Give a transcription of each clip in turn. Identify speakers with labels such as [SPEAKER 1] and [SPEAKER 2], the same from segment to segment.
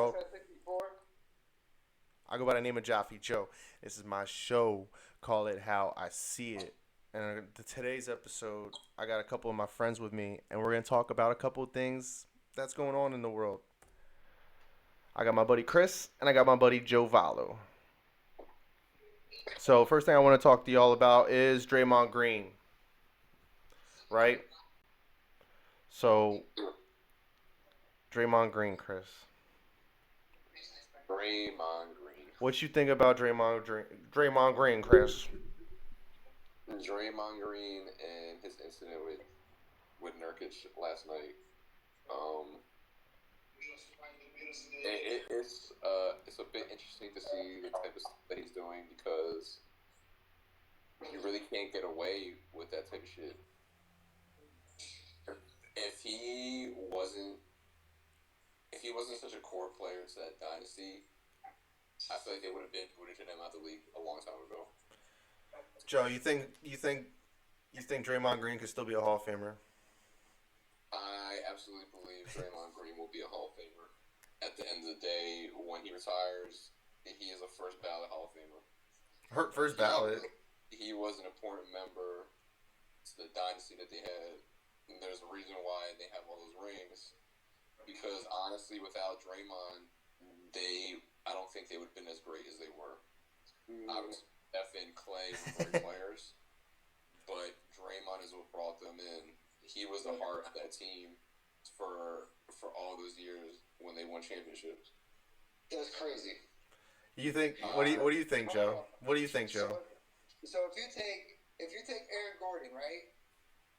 [SPEAKER 1] world. I go by the name of Joffey Joe. This is my show. Call it how I see it. And today's episode, I got a couple of my friends with me, and we're gonna talk about a couple of things that's going on in the world. I got my buddy Chris, and I got my buddy Joe Valo. So first thing I want to talk to y'all about is Draymond Green, right? So Draymond Green, Chris.
[SPEAKER 2] Draymond Green.
[SPEAKER 1] What you think about Draymond Green, Chris?
[SPEAKER 2] Draymond Green and his incident with Nurkic last night. Um, it's a bit interesting to see the type of stuff that he's doing because you really can't get away with that type of shit. If he wasn't such a core player to that dynasty, I feel like they would have been booted him out of the league a long time ago.
[SPEAKER 1] Joe, you think Draymond Green could still be a Hall of Famer?
[SPEAKER 2] I absolutely believe Draymond Green will be a Hall of Famer. At the end of the day, when he retires, he is a first ballot Hall of Famer.
[SPEAKER 1] First ballot.
[SPEAKER 2] He was an important member to the dynasty that they had. And there's a reason why they have all those rings. Because honestly, without Draymond, I don't think they would have been as great as they were. Obviously, Steph and Clay were great players, but Draymond is what brought them in. He was the heart of that team for all those years when they won championships.
[SPEAKER 3] That's crazy.
[SPEAKER 1] You think? What do you think, Joe? What do you think, Joe?
[SPEAKER 3] So if you take Aaron Gordon, right,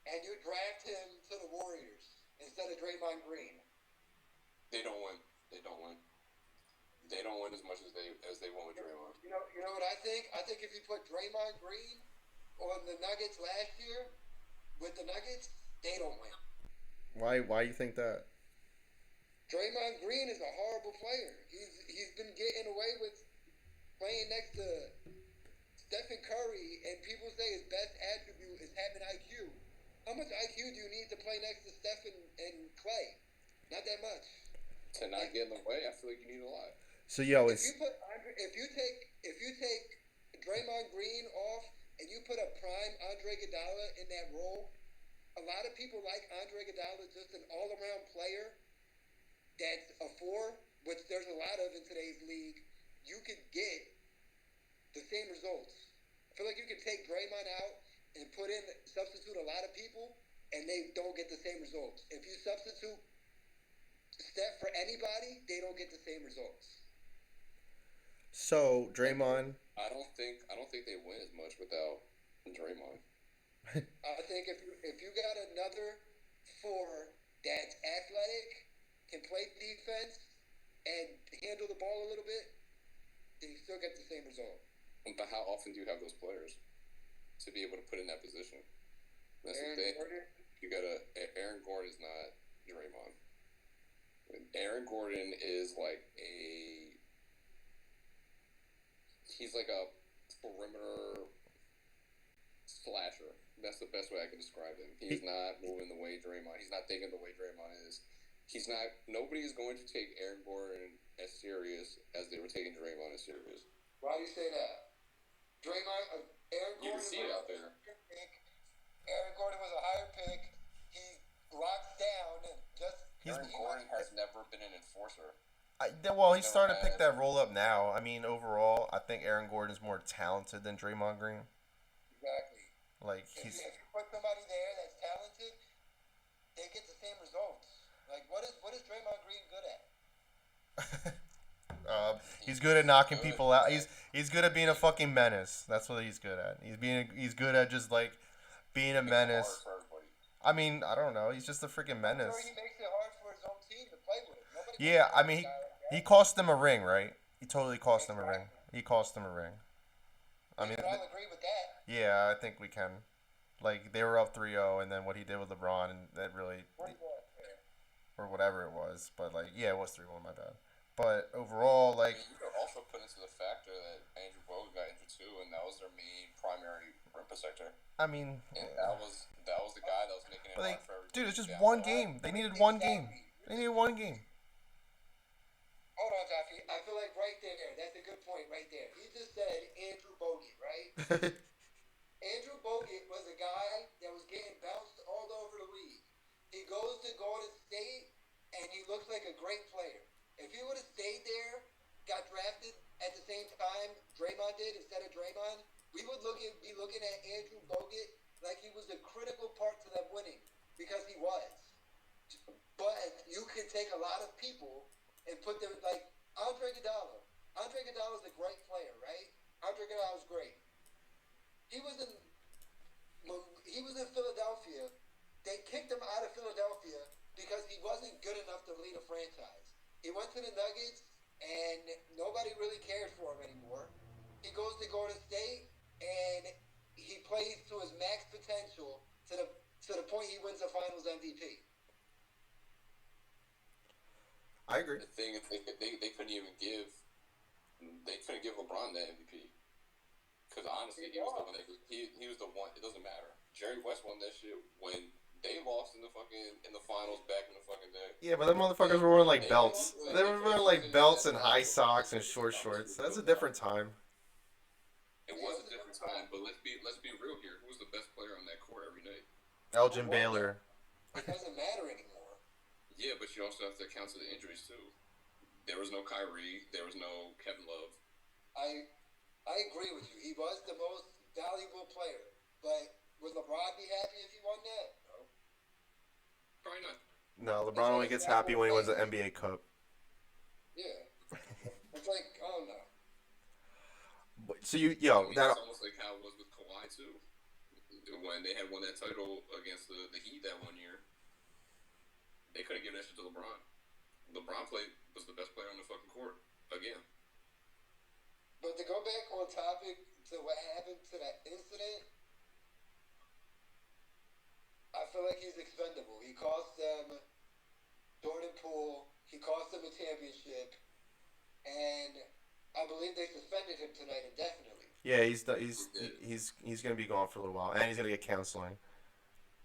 [SPEAKER 3] and you draft him to the Warriors instead of Draymond Green,
[SPEAKER 2] they don't win. They don't win. They don't win as much as they won with Draymond.
[SPEAKER 3] You know what I think? I think if you put Draymond Green on the Nuggets last year with the Nuggets, they don't win.
[SPEAKER 1] Why you think that?
[SPEAKER 3] Draymond Green is a horrible player. He's been getting away with playing next to Stephen Curry, and people say his best attribute is having IQ. How much IQ do you need to play next to Stephen and Clay? Not that much.
[SPEAKER 2] To not get in the way, I feel like you need a lot.
[SPEAKER 1] So yo,
[SPEAKER 3] if you take Draymond Green off and you put a prime Andre Iguodala in that role, a lot of people like Andre Iguodala just an all-around player that's a four, which there's a lot of in today's league. You could get the same results. I feel like you can take Draymond out and substitute a lot of people, and they don't get the same results. If you substitute Steph for anybody, they don't get the same results.
[SPEAKER 1] So Draymond.
[SPEAKER 2] I don't think they win as much without Draymond.
[SPEAKER 3] I think if you got another four that's athletic, can play defense, and handle the ball a little bit, then you still get the same result.
[SPEAKER 2] But how often do you have those players to be able to put in that position? That's the thing. Aaron Gordon is not Draymond. Aaron Gordon is he's like a perimeter slasher. That's the best way I can describe him. He's not moving the way Draymond. He's not thinking the way Draymond is. Nobody is going to take Aaron Gordon as serious as they were taking Draymond as serious.
[SPEAKER 3] Why do you say that? Aaron Gordon.
[SPEAKER 2] You can see it out there.
[SPEAKER 3] Aaron Gordon was a higher pick. He locks down and
[SPEAKER 2] Aaron Gordon has never been an enforcer.
[SPEAKER 1] He started to pick that role up now. I mean, overall, I think Aaron Gordon is more talented than Draymond Green.
[SPEAKER 3] Exactly.
[SPEAKER 1] If
[SPEAKER 3] you put somebody there that's talented, they get the same results. Like, what is Draymond Green good
[SPEAKER 1] at? He's good at knocking people out. He's good at being a fucking menace. That's what he's good at. He's good at just being a menace. I mean, I don't know. He's just a freaking menace.
[SPEAKER 3] He makes it hard for his own team to play with.
[SPEAKER 1] Yeah, I mean, he cost them a ring, right? He totally cost them a ring. He cost them a ring.
[SPEAKER 3] I mean, we can all agree with that.
[SPEAKER 1] Yeah, I think we can. They were up 3-0, and then what he did with LeBron, and that really... Or whatever it was. But, it was 3-1, my bad. But overall,
[SPEAKER 2] you could also put into the factor that Andrew Bogut got injured too, and that was their main primary rim protector.
[SPEAKER 1] I mean...
[SPEAKER 2] And that was the guy that was making it hard for everybody.
[SPEAKER 1] Dude, it's just one game. They needed one game. They needed one game.
[SPEAKER 3] Hold on. on, Joffey. I feel like right there, that's a good point right there. He just said Andrew Bogut, right? Andrew Bogut was a guy that was getting bounced all over the league. He goes to Golden State, and he looks like a great player. If he would have stayed there, got drafted at the same time Draymond did instead of Draymond, we would be looking at Andrew Bogut like he was a critical part to them winning, because he was. But you could take a lot of people and put them like Andre Iguodala. Andre Iguodala is a great player, right? Andre Iguodala is great. He was in Philadelphia. They kicked him out of Philadelphia because he wasn't good enough to lead a franchise. He went to the Nuggets, and nobody really cares for him anymore. He goes to Golden State, and he plays to his max potential to the point he wins the Finals MVP.
[SPEAKER 1] I agree.
[SPEAKER 2] The thing is, they couldn't even give LeBron that MVP. Because honestly, he was the one. He was the one. It doesn't matter. Jerry West won that shit when they lost in the finals back in the fucking day.
[SPEAKER 1] Yeah, but them motherfuckers were wearing like belts. They were wearing like belts and high socks and short shorts. That's a different time.
[SPEAKER 2] It was a different time, but let's be real here. Who was the best player on that court every night?
[SPEAKER 1] Elgin Baylor.
[SPEAKER 3] It doesn't matter anymore.
[SPEAKER 2] Yeah, but you also have to account for the injuries too. There was no Kyrie. There was no Kevin Love.
[SPEAKER 3] I agree with you. He was the most valuable player, but would LeBron be happy if he won that? No.
[SPEAKER 2] Probably not.
[SPEAKER 1] No, LeBron only gets happy when he wins an NBA Cup.
[SPEAKER 3] Yeah. It's like, I don't know.
[SPEAKER 1] So it's
[SPEAKER 2] almost like how it was with Kawhi too. When they had won that title against the Heat that one year, they couldn't give that shit to LeBron. LeBron was the best player on the fucking court again.
[SPEAKER 3] But to go back on topic to what happened to that incident, I feel like he's expendable. He cost them Jordan Poole. He cost them a championship, and I believe they suspended him tonight indefinitely.
[SPEAKER 1] Yeah, he's gonna be gone for a little while, and he's gonna get counseling.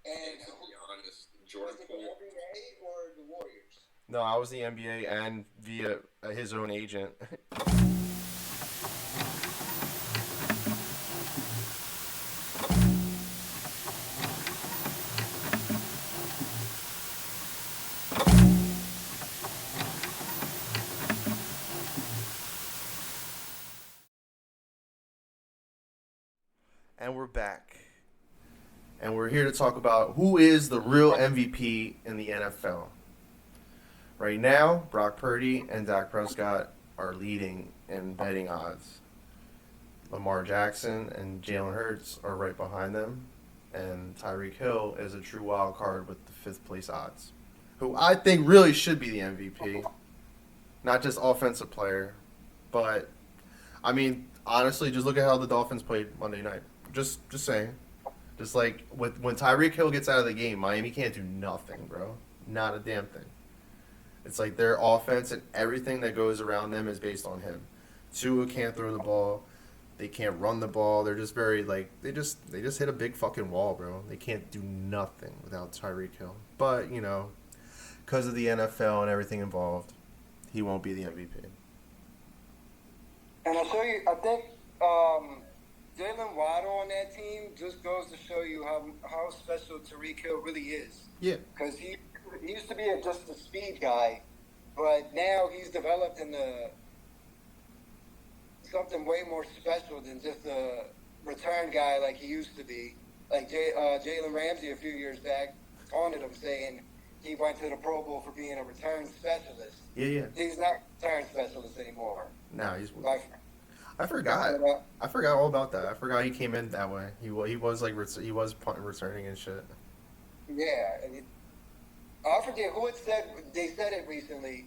[SPEAKER 3] And
[SPEAKER 2] to be honest, Jordan
[SPEAKER 3] was it
[SPEAKER 2] Poole.
[SPEAKER 3] the NBA or the Warriors?
[SPEAKER 1] No, I was the NBA and via his own agent. And we're back. And we're here to talk about who is the real MVP in the NFL. Right now, Brock Purdy and Dak Prescott are leading in betting odds. Lamar Jackson and Jalen Hurts are right behind them. And Tyreek Hill is a true wild card with the 5th place odds. Who I think really should be the MVP. Not just offensive player. But, I mean, honestly, just look at how the Dolphins played Monday night. Just saying. Just like when Tyreek Hill gets out of the game, Miami can't do nothing, bro. Not a damn thing. It's like their offense and everything that goes around them is based on him. Tua can't throw the ball. They can't run the ball. They're just very like they just hit a big fucking wall, bro. They can't do nothing without Tyreek Hill. But, because of the NFL and everything involved, he won't be the MVP.
[SPEAKER 3] And I think Jalen Waddle on that team just goes to show you how special Tyreek Hill really is.
[SPEAKER 1] Yeah.
[SPEAKER 3] Because he used to be just a speed guy, but now he's developed into something way more special than just a return guy like he used to be. Like Jalen Ramsey a few years back taunted him saying he went to the Pro Bowl for being a return specialist.
[SPEAKER 1] Yeah.
[SPEAKER 3] He's not a return specialist anymore.
[SPEAKER 1] No, I forgot all about that. I forgot he came in that way. He was punt returning and shit.
[SPEAKER 3] Yeah, I forget who it said. They said it recently.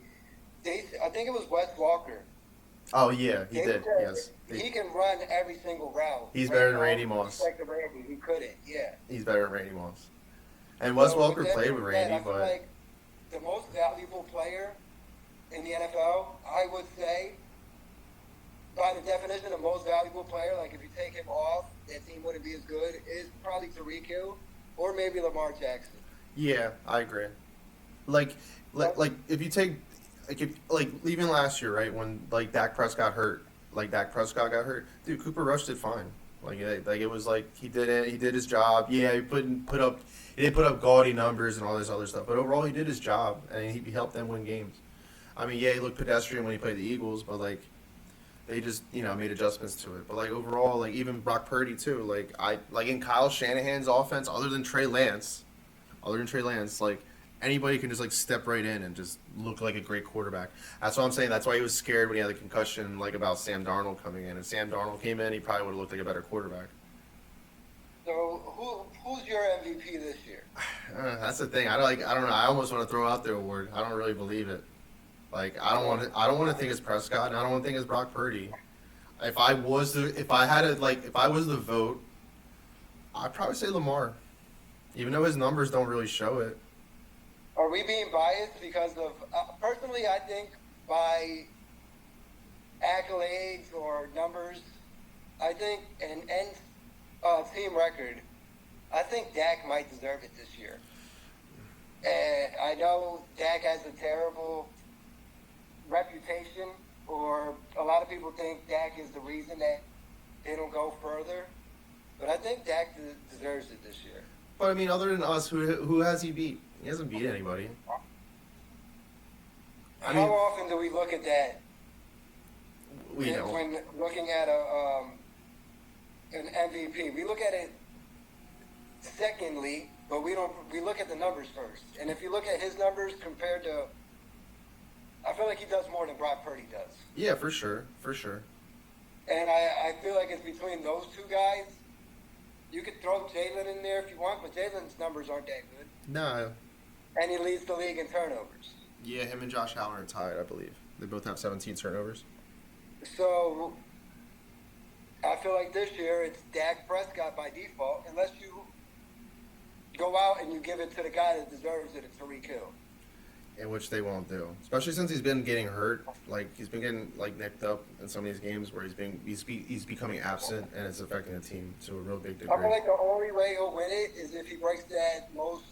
[SPEAKER 3] I think it was Wes Walker.
[SPEAKER 1] Oh yeah, he did. Yes,
[SPEAKER 3] he can run every single route.
[SPEAKER 1] He's better than Randy Moss.
[SPEAKER 3] He couldn't. Yeah.
[SPEAKER 1] He's better than Randy Moss. And Wes Walker played with Randy,
[SPEAKER 3] I feel
[SPEAKER 1] but
[SPEAKER 3] like the most valuable player in the NFL, I would say, by the definition of most valuable player, like if you take him off, that team wouldn't be as good, is probably Tyreek Hill or maybe Lamar Jackson.
[SPEAKER 1] yeah, I agree. Like if you take like even last year, right when like Dak Prescott hurt, got hurt. Dude, Cooper Rush did fine. Like it was like he did it. He did his job. Yeah, he didn't put up gaudy numbers and all this other stuff. But overall, he did his job and he helped them win games. I mean, yeah, he looked pedestrian when he played the Eagles, but like they just made adjustments to it. But like overall, like even Brock Purdy too. Like in Kyle Shanahan's offense, other than Trey Lance, like anybody can just like step right in and just look like a great quarterback. That's what I'm saying. That's why he was scared when he had the concussion, like about Sam Darnold coming in. If Sam Darnold came in, he probably would have looked like a better quarterback.
[SPEAKER 3] So who's your MVP this year?
[SPEAKER 1] That's the thing. I don't know. I almost want to throw out the award. I don't really believe it. Like I don't want to think it's Prescott, and I don't want to think it's Brock Purdy. If I was the vote, I'd probably say Lamar, even though his numbers don't really show it.
[SPEAKER 3] Are we being biased because of personally? I think by accolades or numbers, I think and team record, I think Dak might deserve it this year. And I know Dak has a terrible reputation, or a lot of people think Dak is the reason that they don't go further. But I think Dak deserves it this year.
[SPEAKER 1] But I mean, other than us, who has he beat? He hasn't beat anybody.
[SPEAKER 3] How often do we look at that?
[SPEAKER 1] We don't.
[SPEAKER 3] When looking at an MVP, we look at it secondly, but we don't. We look at the numbers first. And if you look at his numbers compared to, I feel like he does more than Brock Purdy does.
[SPEAKER 1] Yeah, for sure.
[SPEAKER 3] And I feel like it's between those two guys. You could throw Jalen in there if you want, but Jalen's numbers aren't that good.
[SPEAKER 1] No.
[SPEAKER 3] And he leads the league in turnovers.
[SPEAKER 1] Yeah, him and Josh Allen are tied, I believe. They both have 17 turnovers.
[SPEAKER 3] So I feel like this year it's Dak Prescott by default, unless you go out and you give it to the guy that deserves it, it's Tyreek Hill.
[SPEAKER 1] In which they won't do, especially since he's been getting hurt. Like he's been getting like nicked up in some of these games where he's becoming absent and it's affecting the team to a real big degree.
[SPEAKER 3] I feel like the only way he'll win it is if he breaks that most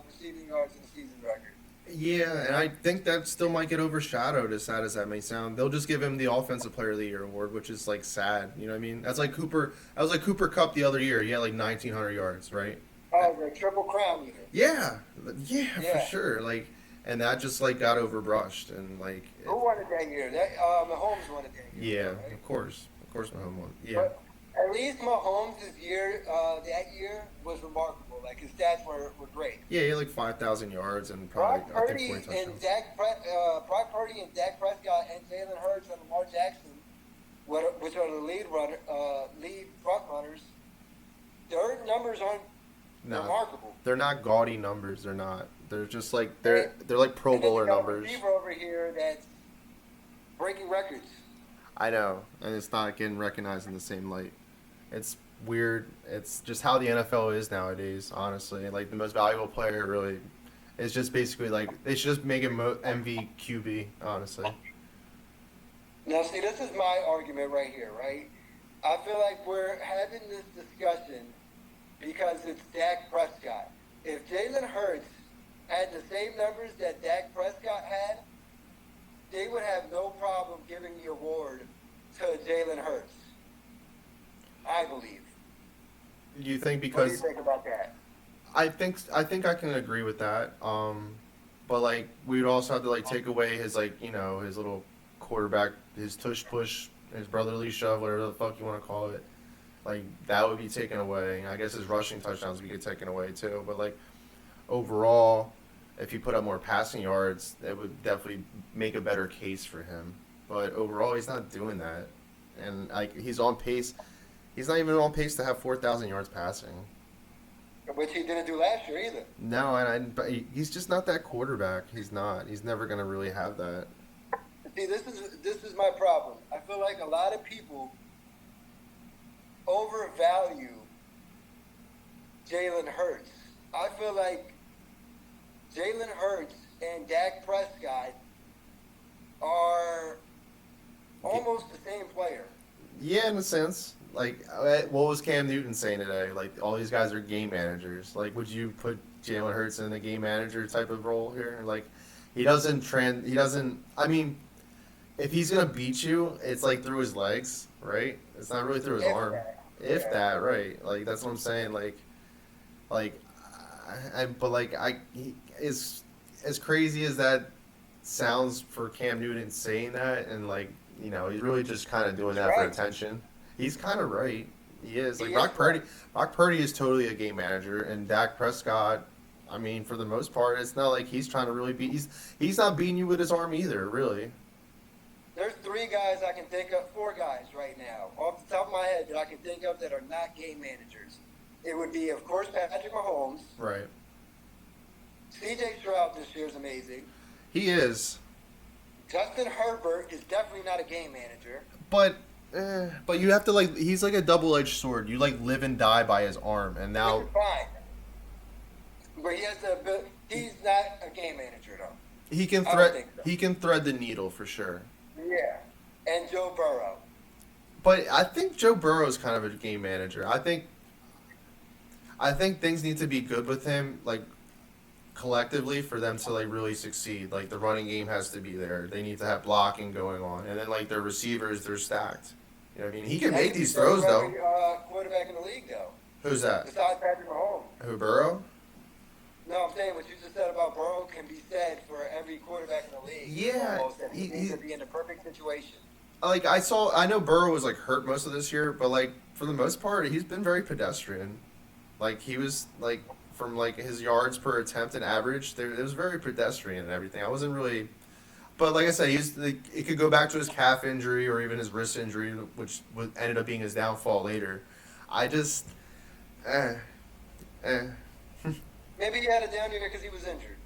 [SPEAKER 3] receiving yards in the season record.
[SPEAKER 1] Yeah, and I think that still might get overshadowed, as sad as that may sound. They'll just give him the Offensive Player of the Year award, which is like sad. You know what I mean? That's like Cooper. That was like Cooper Kupp the other year. He had like 1,900 yards, right?
[SPEAKER 3] Oh, the Triple Crown even.
[SPEAKER 1] Yeah, for sure. Like. And that just like got overbrushed and like.
[SPEAKER 3] Who won it that year? Mahomes won it that year.
[SPEAKER 1] Yeah,
[SPEAKER 3] right?
[SPEAKER 1] of course, Mahomes won. Yeah.
[SPEAKER 3] But at least Mahomes' year, that year was remarkable. Like his stats were great.
[SPEAKER 1] Yeah, he had like 5,000 yards and probably
[SPEAKER 3] Brock Purdy and Brock Purdy and Dak Prescott and Jalen Hurts and Lamar Jackson, which are the lead front runners. Their numbers aren't remarkable.
[SPEAKER 1] They're not gaudy numbers. They're not. They're just like they're like Pro Bowler numbers.
[SPEAKER 3] Receiver over here that's breaking records.
[SPEAKER 1] I know, and it's not getting recognized in the same light. It's weird. It's just how the NFL is nowadays. Honestly, like the most valuable player really is just basically like they should just make him MVQB. Honestly.
[SPEAKER 3] Now, see, this is my argument right here, right? I feel like we're having this discussion because it's Dak Prescott. If Jalen Hurts had the same numbers that Dak Prescott had, they would have no problem giving the award to Jalen Hurts. I believe.
[SPEAKER 1] You think because?
[SPEAKER 3] What do you think about that?
[SPEAKER 1] I think I can agree with that. But like we would also have to like take away his like his little quarterback, his tush push, his brotherly shove, whatever the fuck you want to call it. Like that would be taken away. I guess his rushing touchdowns would get taken away too. But like overall, if he put up more passing yards, it would definitely make a better case for him. But overall, he's not doing that, and like he's on pace. He's not even on pace to have 4,000 yards passing.
[SPEAKER 3] Which he didn't do last year either.
[SPEAKER 1] No, but he's just not that quarterback. He's not. He's never gonna really have that.
[SPEAKER 3] See, this is my problem. I feel like a lot of people overvalue Jalen Hurts. I feel like Jalen Hurts and Dak Prescott are almost the same player.
[SPEAKER 1] Yeah, in a sense. Like, what was Cam Newton saying today? Like, all these guys are game managers. Like, would you put Jalen Hurts in a game manager type of role here? Like, He doesn't. I mean, if he's gonna beat you, it's like through his legs, right? It's not really through his
[SPEAKER 3] If
[SPEAKER 1] arm.
[SPEAKER 3] that.
[SPEAKER 1] If
[SPEAKER 3] Yeah.
[SPEAKER 1] that, right? Like that's what I'm saying. Like, but like as crazy as that sounds for Cam Newton saying that, and like he's really just kind of doing
[SPEAKER 3] He's
[SPEAKER 1] that for
[SPEAKER 3] right.
[SPEAKER 1] attention. He's kind of right. He is.
[SPEAKER 3] He
[SPEAKER 1] Like
[SPEAKER 3] is right.
[SPEAKER 1] Brock Purdy is totally a game manager, and Dak Prescott. I mean, for the most part, it's not like he's trying to really beat. He's not beating you with his arm either, really.
[SPEAKER 3] There's three guys I can think of, four guys right now, off the top of my head, that I can think of that are not game managers. It would be, of course, Patrick Mahomes.
[SPEAKER 1] Right.
[SPEAKER 3] C.J. Stroud this year is amazing.
[SPEAKER 1] He is,
[SPEAKER 3] Justin Herbert is definitely not a game manager.
[SPEAKER 1] but you have to like. He's like a double-edged sword. You like live and die by his arm, and now
[SPEAKER 3] Which is fine. But he has the he's not a game manager though.
[SPEAKER 1] he can
[SPEAKER 3] I don't
[SPEAKER 1] thread.
[SPEAKER 3] think so.
[SPEAKER 1] He can thread the needle for sure.
[SPEAKER 3] Yeah. And Joe Burrow.
[SPEAKER 1] But I think Joe Burrow is kind of a game manager. I think things need to be good with him, like collectively, for them to like really succeed. Like the running game has to be there. They need to have blocking going on, and then like their receivers, they're stacked. You know what I mean? He can make these throws though.
[SPEAKER 3] Quarterback in the league though.
[SPEAKER 1] Who's that?
[SPEAKER 3] Besides Patrick Mahomes.
[SPEAKER 1] Who, Burrow?
[SPEAKER 3] No, I'm saying what you just said about Burrow can be said for every quarterback in the league.
[SPEAKER 1] Yeah,
[SPEAKER 3] Almost, that he needs to be in the perfect situation.
[SPEAKER 1] Like I know Burrow was like hurt most of this year, but like for the most part, he's been very pedestrian. Like he was like from like his yards per attempt and average, it was very pedestrian and everything. I wasn't really, but like I said, it could go back to his calf injury or even his wrist injury, which ended up being his downfall later. I just, eh, eh.
[SPEAKER 3] Maybe he had it down here because he was injured.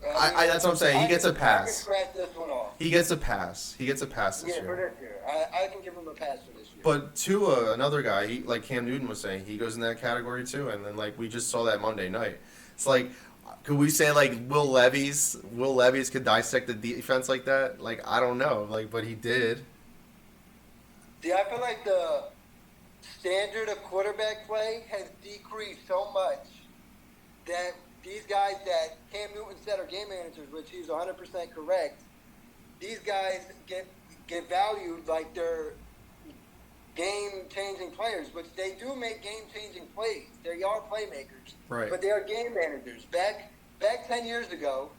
[SPEAKER 1] That's what I'm saying. He gets a
[SPEAKER 3] I can
[SPEAKER 1] pass.
[SPEAKER 3] scratch this one off.
[SPEAKER 1] He gets a pass. He gets a pass this
[SPEAKER 3] Yeah, for
[SPEAKER 1] year.
[SPEAKER 3] this year. I can give him a pass for this year.
[SPEAKER 1] But Tua, another guy, he like Cam Newton was saying, he goes in that category too. And then like we just saw that Monday night. It's like, could we say like Will Levis could dissect the defense like that? Like I don't know, like but he did.
[SPEAKER 3] See, I feel like the standard of quarterback play has decreased so much that these guys that Cam Newton said are game managers, which he's 100% correct, these guys get valued like they're game-changing players, which they do make game-changing plays. They are playmakers,
[SPEAKER 1] Right.
[SPEAKER 3] but they are game managers. Back 10 years ago,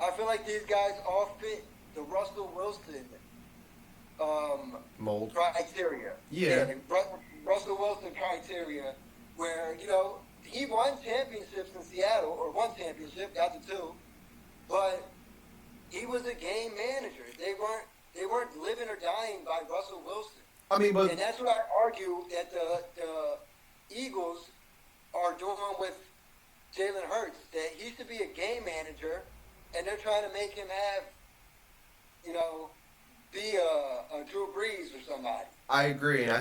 [SPEAKER 3] I feel like these guys all fit the Russell Wilson
[SPEAKER 1] Mold.
[SPEAKER 3] criteria.
[SPEAKER 1] Yeah.
[SPEAKER 3] Russell Wilson criteria, where he won championships in Seattle, or one championship, got the two, but he was a game manager. They weren't living or dying by Russell Wilson.
[SPEAKER 1] I mean, but
[SPEAKER 3] And that's what I argue that the Eagles are doing with Jalen Hurts. That he should be a game manager, and they're trying to make him have, be a Drew Brees or somebody.
[SPEAKER 1] I agree, and I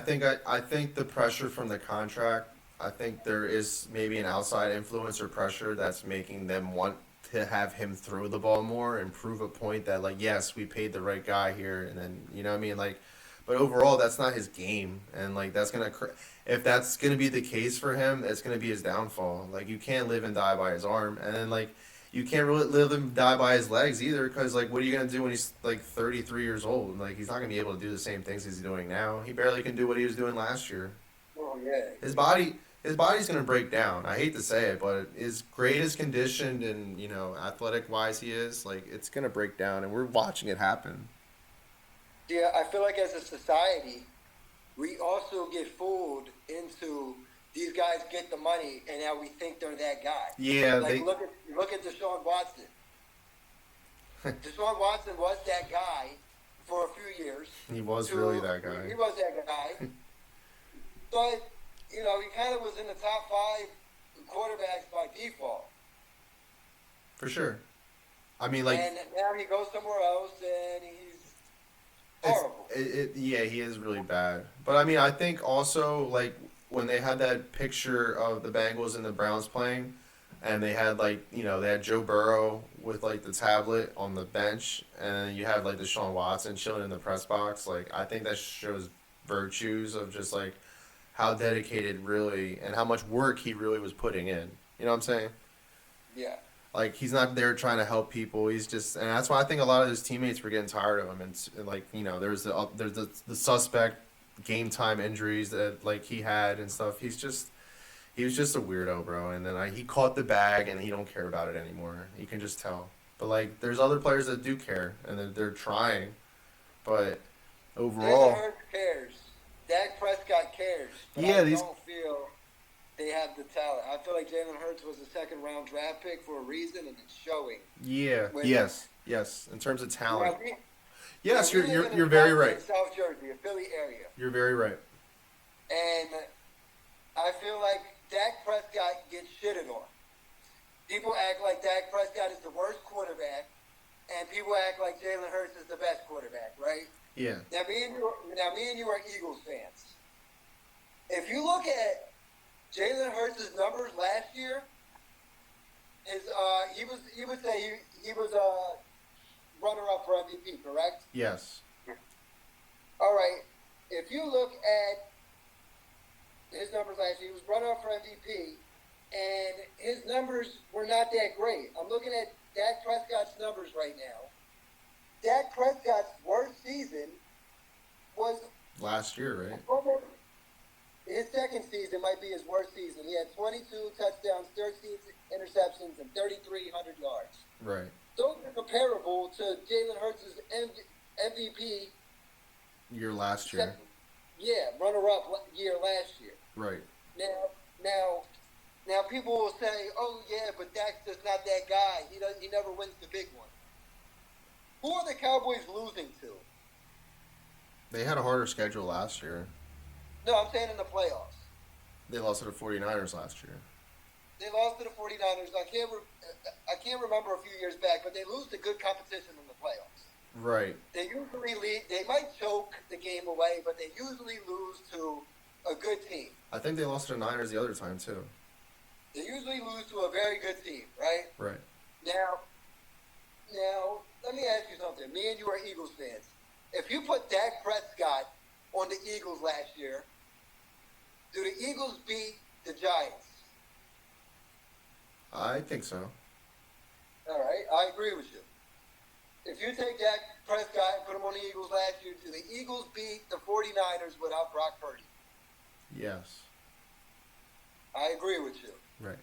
[SPEAKER 1] think the pressure from the contract. I think there is maybe an outside influence or pressure that's making them want to have him throw the ball more and prove a point that like yes we paid the right guy here, and then you know what I mean like, but overall that's not his game, and like if that's gonna be the case for him, it's gonna be his downfall. Like you can't live and die by his arm, and then like you can't really live and die by his legs either, because like what are you gonna do when he's like 33 years old? Like he's not gonna be able to do the same things he's doing now. He barely can do what he was doing last year.
[SPEAKER 3] Oh yeah.
[SPEAKER 1] His body's gonna break down. I hate to say it, but as great as conditioned and athletic wise he is, like it's gonna break down, and we're watching it happen.
[SPEAKER 3] Yeah, I feel like as a society, we also get fooled into these guys get the money, and now we think they're that guy.
[SPEAKER 1] Yeah,
[SPEAKER 3] Like look at Deshaun Watson. Deshaun Watson was that guy for a few years.
[SPEAKER 1] He was really that guy.
[SPEAKER 3] He was that guy. But he kind of was in the top 5 quarterbacks by default.
[SPEAKER 1] For sure. I mean, like
[SPEAKER 3] And now he goes somewhere else, and he's horrible.
[SPEAKER 1] yeah, he is really bad. But I mean, I think also like when they had that picture of the Bengals and the Browns playing, and they had like they had Joe Burrow with like the tablet on the bench, and you have like Deshaun Watson chilling in the press box. Like I think that shows virtues of just like how dedicated really and how much work he really was putting in. You know what I'm saying?
[SPEAKER 3] Yeah.
[SPEAKER 1] Like he's not there trying to help people. He's just, and that's why I think a lot of his teammates were getting tired of him. And like there's the suspect game time injuries that like he had and stuff. He was just a weirdo, bro. And then he caught the bag and he don't care about it anymore. You can just tell. But like there's other players that do care and they're trying, but
[SPEAKER 3] Jalen
[SPEAKER 1] overall,
[SPEAKER 3] Hurts cares. Dak Prescott cares. But
[SPEAKER 1] yeah,
[SPEAKER 3] I
[SPEAKER 1] these
[SPEAKER 3] don't feel they have the talent. I feel like Jalen Hurts was a second round draft pick for a reason, and it's showing.
[SPEAKER 1] yeah,
[SPEAKER 3] When,
[SPEAKER 1] yes. In terms of
[SPEAKER 3] you
[SPEAKER 1] talent,
[SPEAKER 3] know,
[SPEAKER 1] yes,
[SPEAKER 3] we live
[SPEAKER 1] you're
[SPEAKER 3] in
[SPEAKER 1] very right.
[SPEAKER 3] South Jersey, a Philly area,
[SPEAKER 1] You're very right.
[SPEAKER 3] and I feel like Dak Prescott gets shitted on. People act like Dak Prescott is the worst quarterback, and people act like Jalen Hurts is the best quarterback, right?
[SPEAKER 1] Yeah.
[SPEAKER 3] Now me and you are Eagles fans. If you look at Jalen Hurts' numbers last year, he would say he was a runner up for MVP, correct?
[SPEAKER 1] Yes.
[SPEAKER 3] All right. If you look at his numbers last year, he was runner up for MVP, and his numbers were not that great. I'm looking at Dak Prescott's numbers right now. Dak Prescott's worst season was
[SPEAKER 1] Last year, right?
[SPEAKER 3] almost his second season might be his worst season. He had 22 touchdowns, 13 interceptions, and 3,300 yards.
[SPEAKER 1] Right.
[SPEAKER 3] Those are comparable to Jalen Hurts' MVP.
[SPEAKER 1] Year last year.
[SPEAKER 3] Runner-up year last year.
[SPEAKER 1] Right.
[SPEAKER 3] Now people will say, "Oh yeah, but Dak's just not that guy. He never wins the big one." Who are the Cowboys losing to?
[SPEAKER 1] They had a harder schedule last year.
[SPEAKER 3] No, I'm saying in the playoffs.
[SPEAKER 1] They lost to the 49ers last year.
[SPEAKER 3] They lost to the 49ers. I can't remember a few years back, but they lose to good competition in the playoffs.
[SPEAKER 1] Right.
[SPEAKER 3] They usually lead. They might choke the game away, but they usually lose to a good team.
[SPEAKER 1] I think they lost to the Niners the other time too.
[SPEAKER 3] They usually lose to a very good team, right?
[SPEAKER 1] Right.
[SPEAKER 3] Now, let me ask you something. Me and you are Eagles fans. If you put Dak Prescott on the Eagles last year, do the Eagles beat the Giants?
[SPEAKER 1] I think so.
[SPEAKER 3] All right, I agree with you. If you take Dak Prescott and put him on the Eagles last year, do the Eagles beat the 49ers without Brock Purdy?
[SPEAKER 1] Yes.
[SPEAKER 3] I agree with you.
[SPEAKER 1] Right.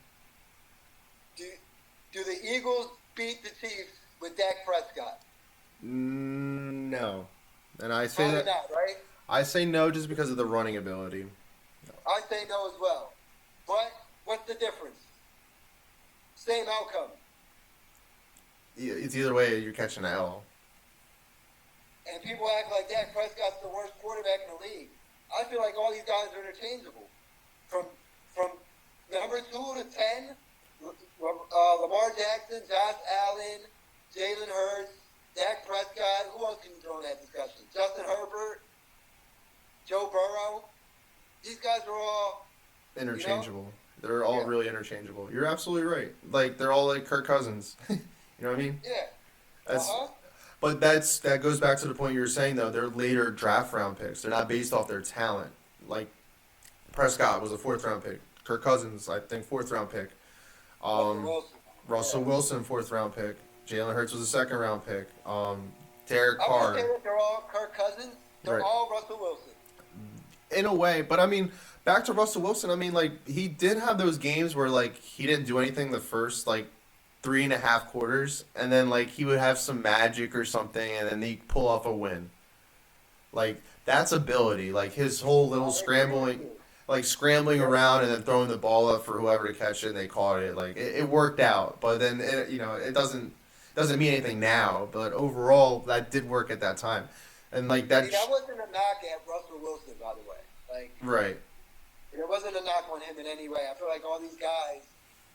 [SPEAKER 3] Do the Eagles beat the Chiefs with Dak Prescott?
[SPEAKER 1] No. And I say
[SPEAKER 3] Probably
[SPEAKER 1] that
[SPEAKER 3] not, right?
[SPEAKER 1] I say no just because of the running ability.
[SPEAKER 3] I say no as well. But what's the difference? Same outcome.
[SPEAKER 1] It's either way you're catching an L.
[SPEAKER 3] And people act like Dak Prescott's the worst quarterback in the league. I feel like all these guys are interchangeable. From number 2 to 10, Lamar Jackson, Josh Allen, Jalen Hurts, Dak Prescott. Who else can you throw in that discussion? Justin Herbert, Joe Burrow. These guys are all
[SPEAKER 1] Interchangeable. They're all
[SPEAKER 3] Yeah.
[SPEAKER 1] really interchangeable. You're absolutely right. Like they're all like Kirk Cousins. You know what I mean?
[SPEAKER 3] Yeah.
[SPEAKER 1] That's,
[SPEAKER 3] Uh-huh.
[SPEAKER 1] But that goes back to the point you were saying though. They're later draft round picks. They're not based off their talent. Like Prescott was a 4th round pick. Kirk Cousins, I think 4th round pick. Russell Wilson 4th round pick. Jalen Hurts was a 2nd round pick. Derek
[SPEAKER 3] I'm
[SPEAKER 1] Carr.
[SPEAKER 3] not saying that they're all Kirk Cousins. They're
[SPEAKER 1] Right.
[SPEAKER 3] all Russell Wilson.
[SPEAKER 1] In a way, but I mean, back to Russell Wilson. I mean, like he did have those games where like he didn't do anything the first like 3.5 quarters, and then like he would have some magic or something, and then he'd pull off a win. Like that's ability. Like his whole little scrambling around and then throwing the ball up for whoever to catch it, and they caught it. Like it worked out, but then it doesn't mean anything now. But overall, that did work at that time, and like that.
[SPEAKER 3] That wasn't a knock at Russell Wilson, by the way. Like
[SPEAKER 1] Right.
[SPEAKER 3] It wasn't a knock on him in any way. I feel like all these guys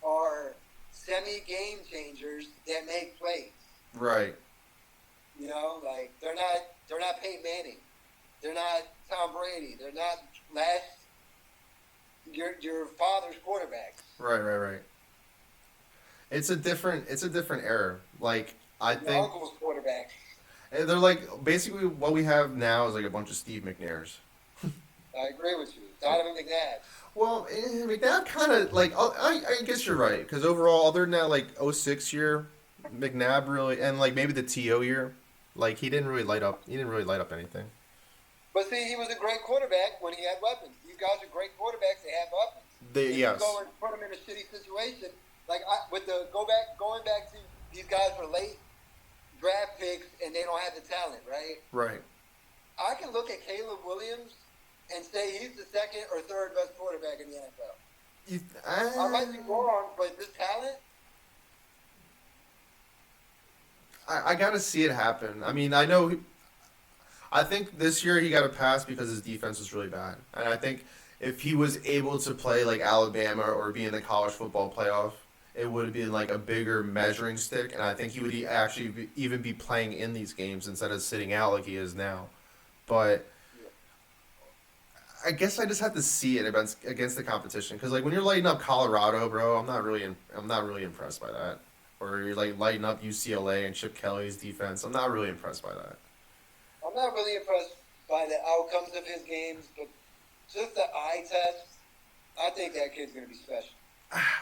[SPEAKER 3] are semi-game changers that make plays.
[SPEAKER 1] Right.
[SPEAKER 3] Like they're not Peyton Manning. They're not Tom Brady. They're not your father's quarterbacks.
[SPEAKER 1] Right. It's a different era. Like I
[SPEAKER 3] Your
[SPEAKER 1] think
[SPEAKER 3] uncle's quarterbacks.
[SPEAKER 1] they're like basically what we have now is like a bunch of Steve McNairs.
[SPEAKER 3] I agree with you. Donovan McNabb.
[SPEAKER 1] Well, McNabb kind of like I guess you're right because overall, other than that like '06 year, McNabb really and like maybe the TO year, like he didn't really light up. He didn't really light up anything.
[SPEAKER 3] But see, he was a great quarterback when he had weapons. These guys are great quarterbacks. They have weapons. If you
[SPEAKER 1] Yes,
[SPEAKER 3] go and put them in a shitty situation, like going back to these guys were late draft picks and they don't have the talent, right?
[SPEAKER 1] right.
[SPEAKER 3] I can look at Caleb Williams and say he's the second or third best quarterback in the NFL.
[SPEAKER 1] You,
[SPEAKER 3] I might be wrong, but this talent,
[SPEAKER 1] I gotta see it happen. I mean, I know. I think this year he got a pass because his defense was really bad, and I think if he was able to play like Alabama or be in the college football playoff, it would have been like a bigger measuring stick, and I think he would even be playing in these games instead of sitting out like he is now. But I guess I just have to see it against the competition because like when you're lighting up Colorado, bro, I'm not really impressed by that. Or you're like lighting up UCLA and Chip Kelly's defense. I'm not really impressed by that.
[SPEAKER 3] I'm not really impressed by the outcomes of his games, but just the eye test, I think that kid's going to be special.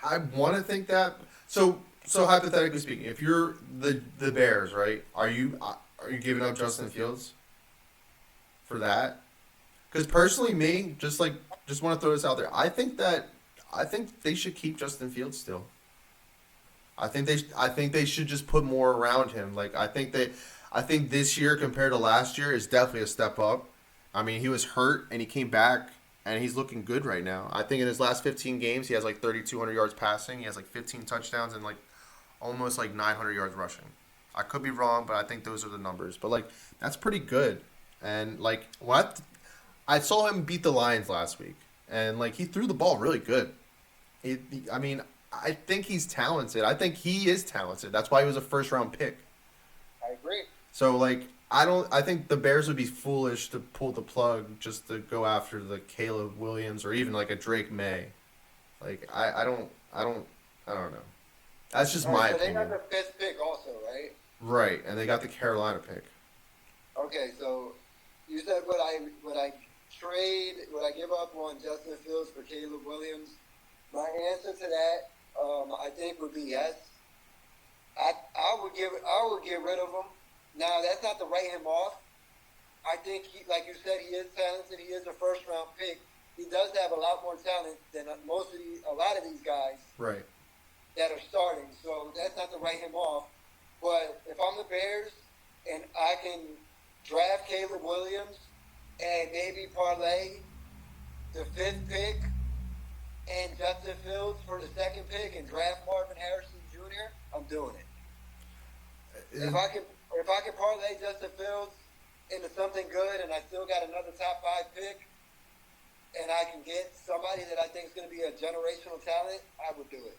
[SPEAKER 1] I want to think that. So hypothetically speaking, if you're the Bears, right? Are you giving up Justin Fields for that? Because personally, me, just want to throw this out there. I think they should keep Justin Fields still. I think they should just put more around him. Like I think this year compared to last year is definitely a step up. I mean, he was hurt and he came back and he's looking good right now. I think in his last 15 games, he has like 3,200 yards passing. He has like 15 touchdowns and like almost like 900 yards rushing. I could be wrong, but I think those are the numbers. But like that's pretty good. And like I saw him beat the Lions last week, and like he threw the ball really good. I mean, I think he's talented. I think he is talented. That's why he was a first round pick.
[SPEAKER 3] I agree.
[SPEAKER 1] So like I think the Bears would be foolish to pull the plug just to go after the Caleb Williams or even like a Drake May. Like I don't know. That's just my
[SPEAKER 3] so
[SPEAKER 1] opinion.
[SPEAKER 3] they got the fifth pick also, right?
[SPEAKER 1] Right, and they got the Carolina pick.
[SPEAKER 3] Okay, so you said would I give up on Justin Fields for Caleb Williams? My answer to that, I think would be yes. I would get rid of him. Now that's not to write him off. I think like you said, he is talented. He is a first round pick. He does have a lot more talent than a lot of these guys
[SPEAKER 1] Right.
[SPEAKER 3] that are starting. So that's not to write him off. But if I'm the Bears and I can draft Caleb Williams and maybe parlay the fifth pick and Justin Fields for the second pick and draft Marvin Harrison Jr., I'm doing it. If I can parlay Justin Fields into something good and I still got another top 5 pick and I can get somebody that I think is going to be a generational talent, I would do it.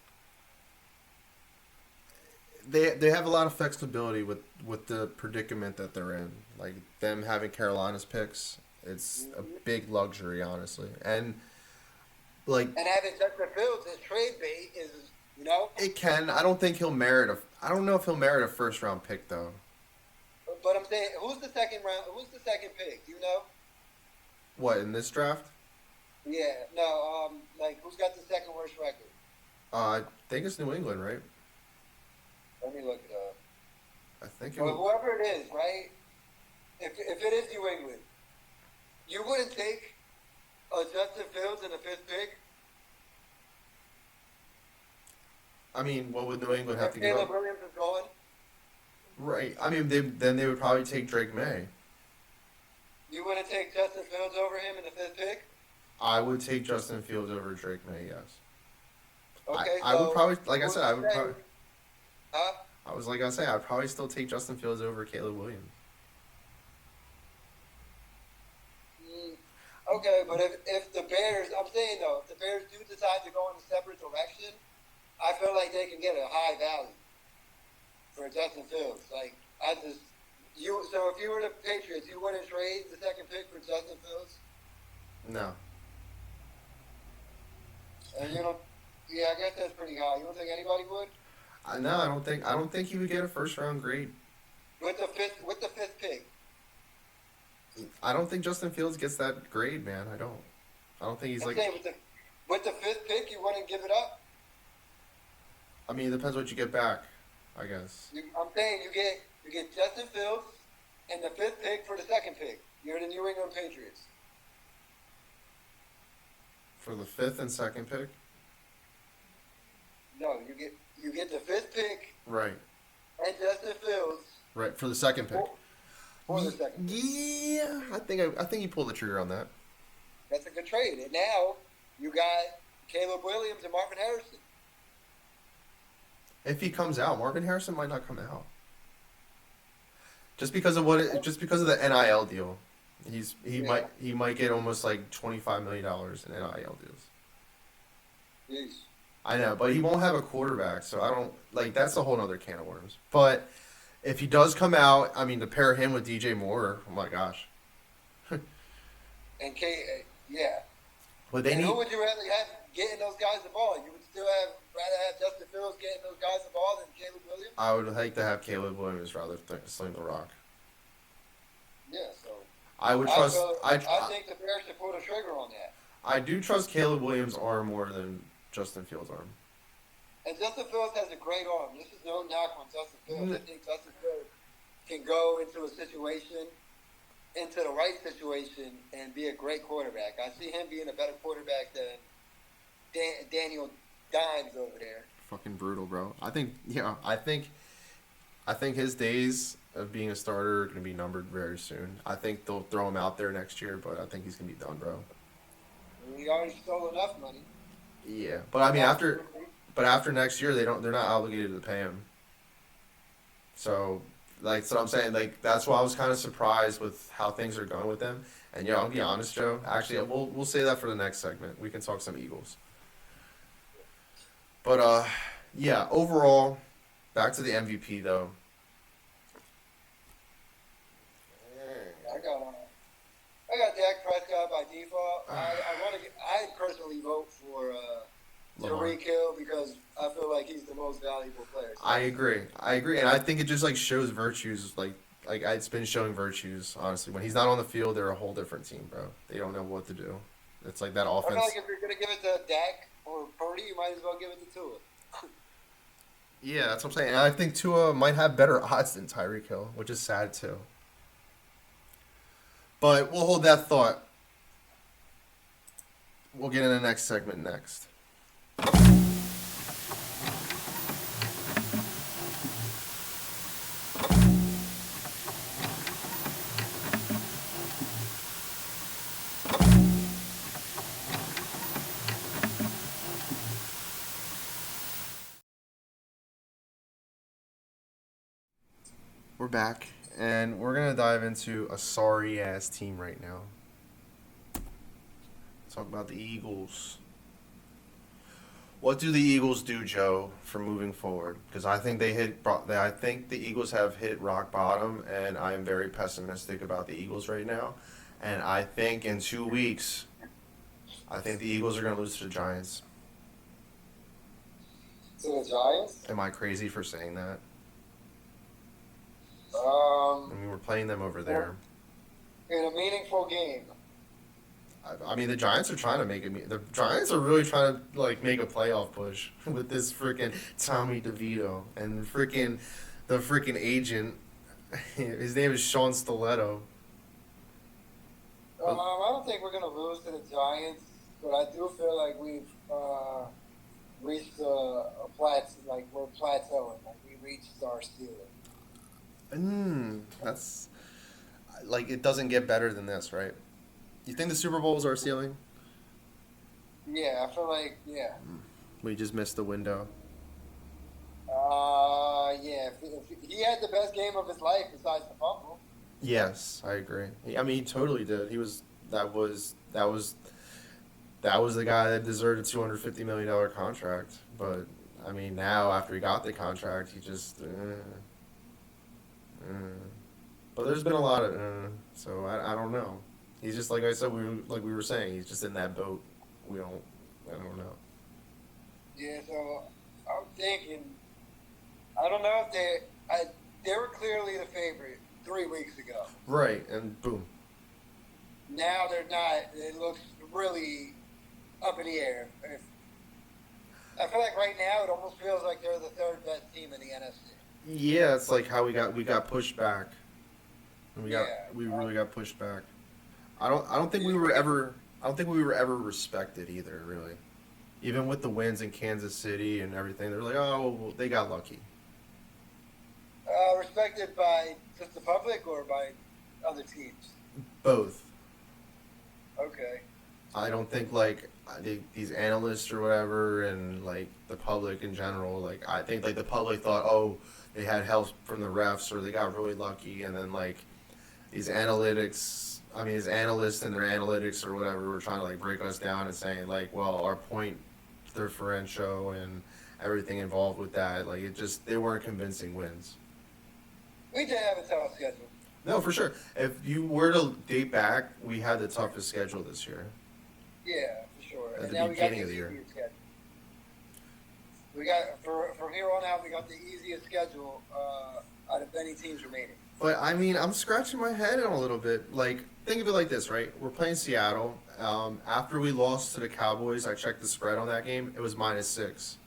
[SPEAKER 1] They have a lot of flexibility with the predicament that they're in. Like them having Carolina's picks, it's a big luxury, honestly. And like
[SPEAKER 3] having Justin Fields as trade bait is,
[SPEAKER 1] it can. I don't think he'll merit I don't know if he'll merit a first round pick though.
[SPEAKER 3] But I'm saying, who's the second pick? Do you know?
[SPEAKER 1] What in this draft?
[SPEAKER 3] Yeah, no. Like who's got the second worst record?
[SPEAKER 1] I think it's New England, right?
[SPEAKER 3] Let me look it up.
[SPEAKER 1] I think it
[SPEAKER 3] Well,
[SPEAKER 1] was.
[SPEAKER 3] whoever it is, right? If it is New England, you wouldn't take a Justin Fields in the fifth pick.
[SPEAKER 1] I mean, what would New England have
[SPEAKER 3] If
[SPEAKER 1] to give
[SPEAKER 3] Caleb
[SPEAKER 1] up?
[SPEAKER 3] Williams is going,
[SPEAKER 1] Right. I mean, then they would probably take Drake May.
[SPEAKER 3] you wouldn't take Justin Fields over him in the fifth pick.
[SPEAKER 1] I would take Justin Fields over Drake May. Yes.
[SPEAKER 3] Okay,
[SPEAKER 1] I would probably, like I
[SPEAKER 3] who's
[SPEAKER 1] said, I would
[SPEAKER 3] saying-
[SPEAKER 1] probably.
[SPEAKER 3] Huh?
[SPEAKER 1] I was like I say, I'd probably still take Justin Fields over Caleb Williams.
[SPEAKER 3] Okay, but if the Bears, I'm saying though, if the Bears do decide to go in a separate direction, I feel like they can get a high value for Justin Fields. Like so if you were the Patriots, you wouldn't trade the second pick for Justin Fields,
[SPEAKER 1] No.
[SPEAKER 3] and you don't. Yeah, I guess that's pretty high. You don't think anybody would
[SPEAKER 1] No, I don't think he would get a first round grade.
[SPEAKER 3] with the fifth pick?
[SPEAKER 1] I don't think Justin Fields gets that grade, man. I don't. I don't think he's
[SPEAKER 3] I'm
[SPEAKER 1] like.
[SPEAKER 3] saying with the fifth pick, you wouldn't give it up.
[SPEAKER 1] I mean, it depends what you get back, I guess.
[SPEAKER 3] I'm saying you get Justin Fields and the fifth pick for the second pick. You're the New England Patriots.
[SPEAKER 1] For the fifth and second pick.
[SPEAKER 3] No, you get the fifth pick
[SPEAKER 1] Right.
[SPEAKER 3] and Justin Fields
[SPEAKER 1] Right for the second pick.
[SPEAKER 3] for the second pick.
[SPEAKER 1] Yeah, I think you pulled the trigger on that.
[SPEAKER 3] That's a good trade. And now you got Caleb Williams and Marvin Harrison.
[SPEAKER 1] If he comes out, Marvin Harrison might not come out. Just because of just because of the NIL deal, he might get almost like $25 million in NIL deals.
[SPEAKER 3] Jeez.
[SPEAKER 1] I know, but he won't have a quarterback, so I don't like. That's a whole other can of worms. But if he does come out, I mean, to pair him with DJ Moore, oh my gosh.
[SPEAKER 3] And yeah.
[SPEAKER 1] But they
[SPEAKER 3] And
[SPEAKER 1] need.
[SPEAKER 3] who would you rather have getting those guys the ball? You would still rather have Justin Fields getting those guys the ball than Caleb Williams?
[SPEAKER 1] I would like to have Caleb Williams rather sling the rock.
[SPEAKER 3] Yeah, so
[SPEAKER 1] I would trust.
[SPEAKER 3] I think the Bears should pull the trigger on that.
[SPEAKER 1] I do trust Caleb Williams' arm more than Justin Fields' arm.
[SPEAKER 3] And Justin Fields has a great arm. This is no knock on Justin Fields. I think Justin Fields can go into the right situation, and be a great quarterback. I see him being a better quarterback than Daniel Dimes over there.
[SPEAKER 1] Fucking brutal, bro. I think his days of being a starter are going to be numbered very soon. I think they'll throw him out there next year, but I think he's going to be done, bro.
[SPEAKER 3] He already stole enough money.
[SPEAKER 1] Yeah, but I mean after next year they're not obligated to pay him. So that's what I'm saying. Like that's why I was kind of surprised with how things are going with them. And yeah, I'll be honest, Joe. Actually, we'll say that for the next segment. We can talk some Eagles. But yeah, overall, back to the MVP though.
[SPEAKER 3] I got Dak Prescott by default. I personally vote for Tyreek Hill because I feel like he's the most valuable player. So
[SPEAKER 1] I agree, and I think it just like shows virtues. Like it's been showing virtues. Honestly, when he's not on the field, they're a whole different team, bro. They don't know what to do. It's like that
[SPEAKER 3] I
[SPEAKER 1] offense.
[SPEAKER 3] feel like if you're gonna give it to Dak or Purdy, you might as well give it to Tua.
[SPEAKER 1] Yeah, that's what I'm saying. And I think Tua might have better odds than Tyreek Hill, which is sad too. But we'll hold that thought. We'll get in the next segment next. We're back, and we're going to dive into a sorry-ass team right now. Talk about the Eagles. What do the Eagles do, Joe, for moving forward? Because I think I think the Eagles have hit rock bottom, and I am very pessimistic about the Eagles right now. And I think in 2 weeks, I think the Eagles are going to lose to the Giants.
[SPEAKER 3] To the Giants?
[SPEAKER 1] Am I crazy for saying that? I mean, we're playing them over there.
[SPEAKER 3] In a meaningful game.
[SPEAKER 1] I mean, the Giants are trying to make it. The Giants are really trying to like make a playoff push with this freaking Tommy DeVito and the freaking agent. His name is Sean Stiletto.
[SPEAKER 3] I don't think we're gonna lose to the Giants, but I do feel like we've reached a plateau. Like we're plateauing. Like we reached our ceiling.
[SPEAKER 1] That's like it doesn't get better than this, right? You think the Super Bowl is our ceiling?
[SPEAKER 3] Yeah, I feel like
[SPEAKER 1] We just missed the window.
[SPEAKER 3] Yeah. If he had the best game of his life besides the fumble.
[SPEAKER 1] Yes, I agree. I mean, he totally did. That was the guy that deserved a $250 million contract. But I mean, now after he got the contract, he just. But there's been a lot of so I don't know. He's just like I said. We were saying. He's just in that boat. I don't know.
[SPEAKER 3] Yeah. So I'm thinking. I don't know if they were clearly the favorite 3 weeks ago.
[SPEAKER 1] Right, and boom.
[SPEAKER 3] Now they're not. It looks really up in the air. I feel like right now it almost feels like they're the third best team in the NFC.
[SPEAKER 1] Yeah, it's like how we got pushed back. And
[SPEAKER 3] Yeah.
[SPEAKER 1] we really got pushed back. I don't think we were ever respected either, really. Even with the wins in Kansas City and everything, they're like, oh, well, they got lucky.
[SPEAKER 3] Respected by just the public or by other teams?
[SPEAKER 1] Both.
[SPEAKER 3] Okay.
[SPEAKER 1] I don't think like these analysts or whatever, and like the public in general. Like I think like the public thought, oh, they had help from the refs or they got really lucky, and then like these analytics. I mean, these analysts and their analytics or whatever were trying to like break us down and saying like, well, our point differential and everything involved with that, like it just they weren't convincing wins.
[SPEAKER 3] We did have a tough schedule.
[SPEAKER 1] No, for sure. If you were to date back, we had the toughest schedule this year.
[SPEAKER 3] Yeah, for sure.
[SPEAKER 1] At
[SPEAKER 3] And
[SPEAKER 1] the
[SPEAKER 3] now we got
[SPEAKER 1] beginning
[SPEAKER 3] the
[SPEAKER 1] of the year.
[SPEAKER 3] easiest schedule. We got from here on out, we got the easiest schedule out of any teams remaining.
[SPEAKER 1] But I mean, I'm scratching my head a little bit. Like, think of it like this, right? We're playing Seattle. After we lost to the Cowboys, I checked the spread on that game. It was -6,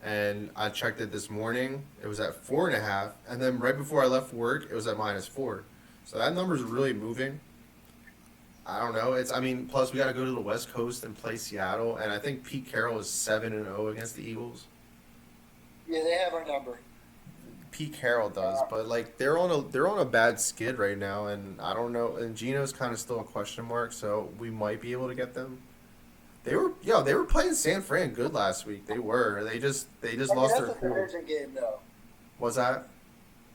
[SPEAKER 1] and I checked it this morning. It was at 4.5, and then right before I left for work, it was at -4. So that number's really moving. I don't know. It's I mean, plus we got to go to the West Coast and play Seattle, and I think Pete Carroll is 7-0 against the Eagles.
[SPEAKER 3] Yeah, they have our number.
[SPEAKER 1] Pete Carroll does, but like they're on a bad skid right now, and I don't know. And Gino's kind of still a question mark, so we might be able to get them. They were playing San Fran good last week. They were. They just lost their cool.
[SPEAKER 3] That's a division game, though.
[SPEAKER 1] What's that?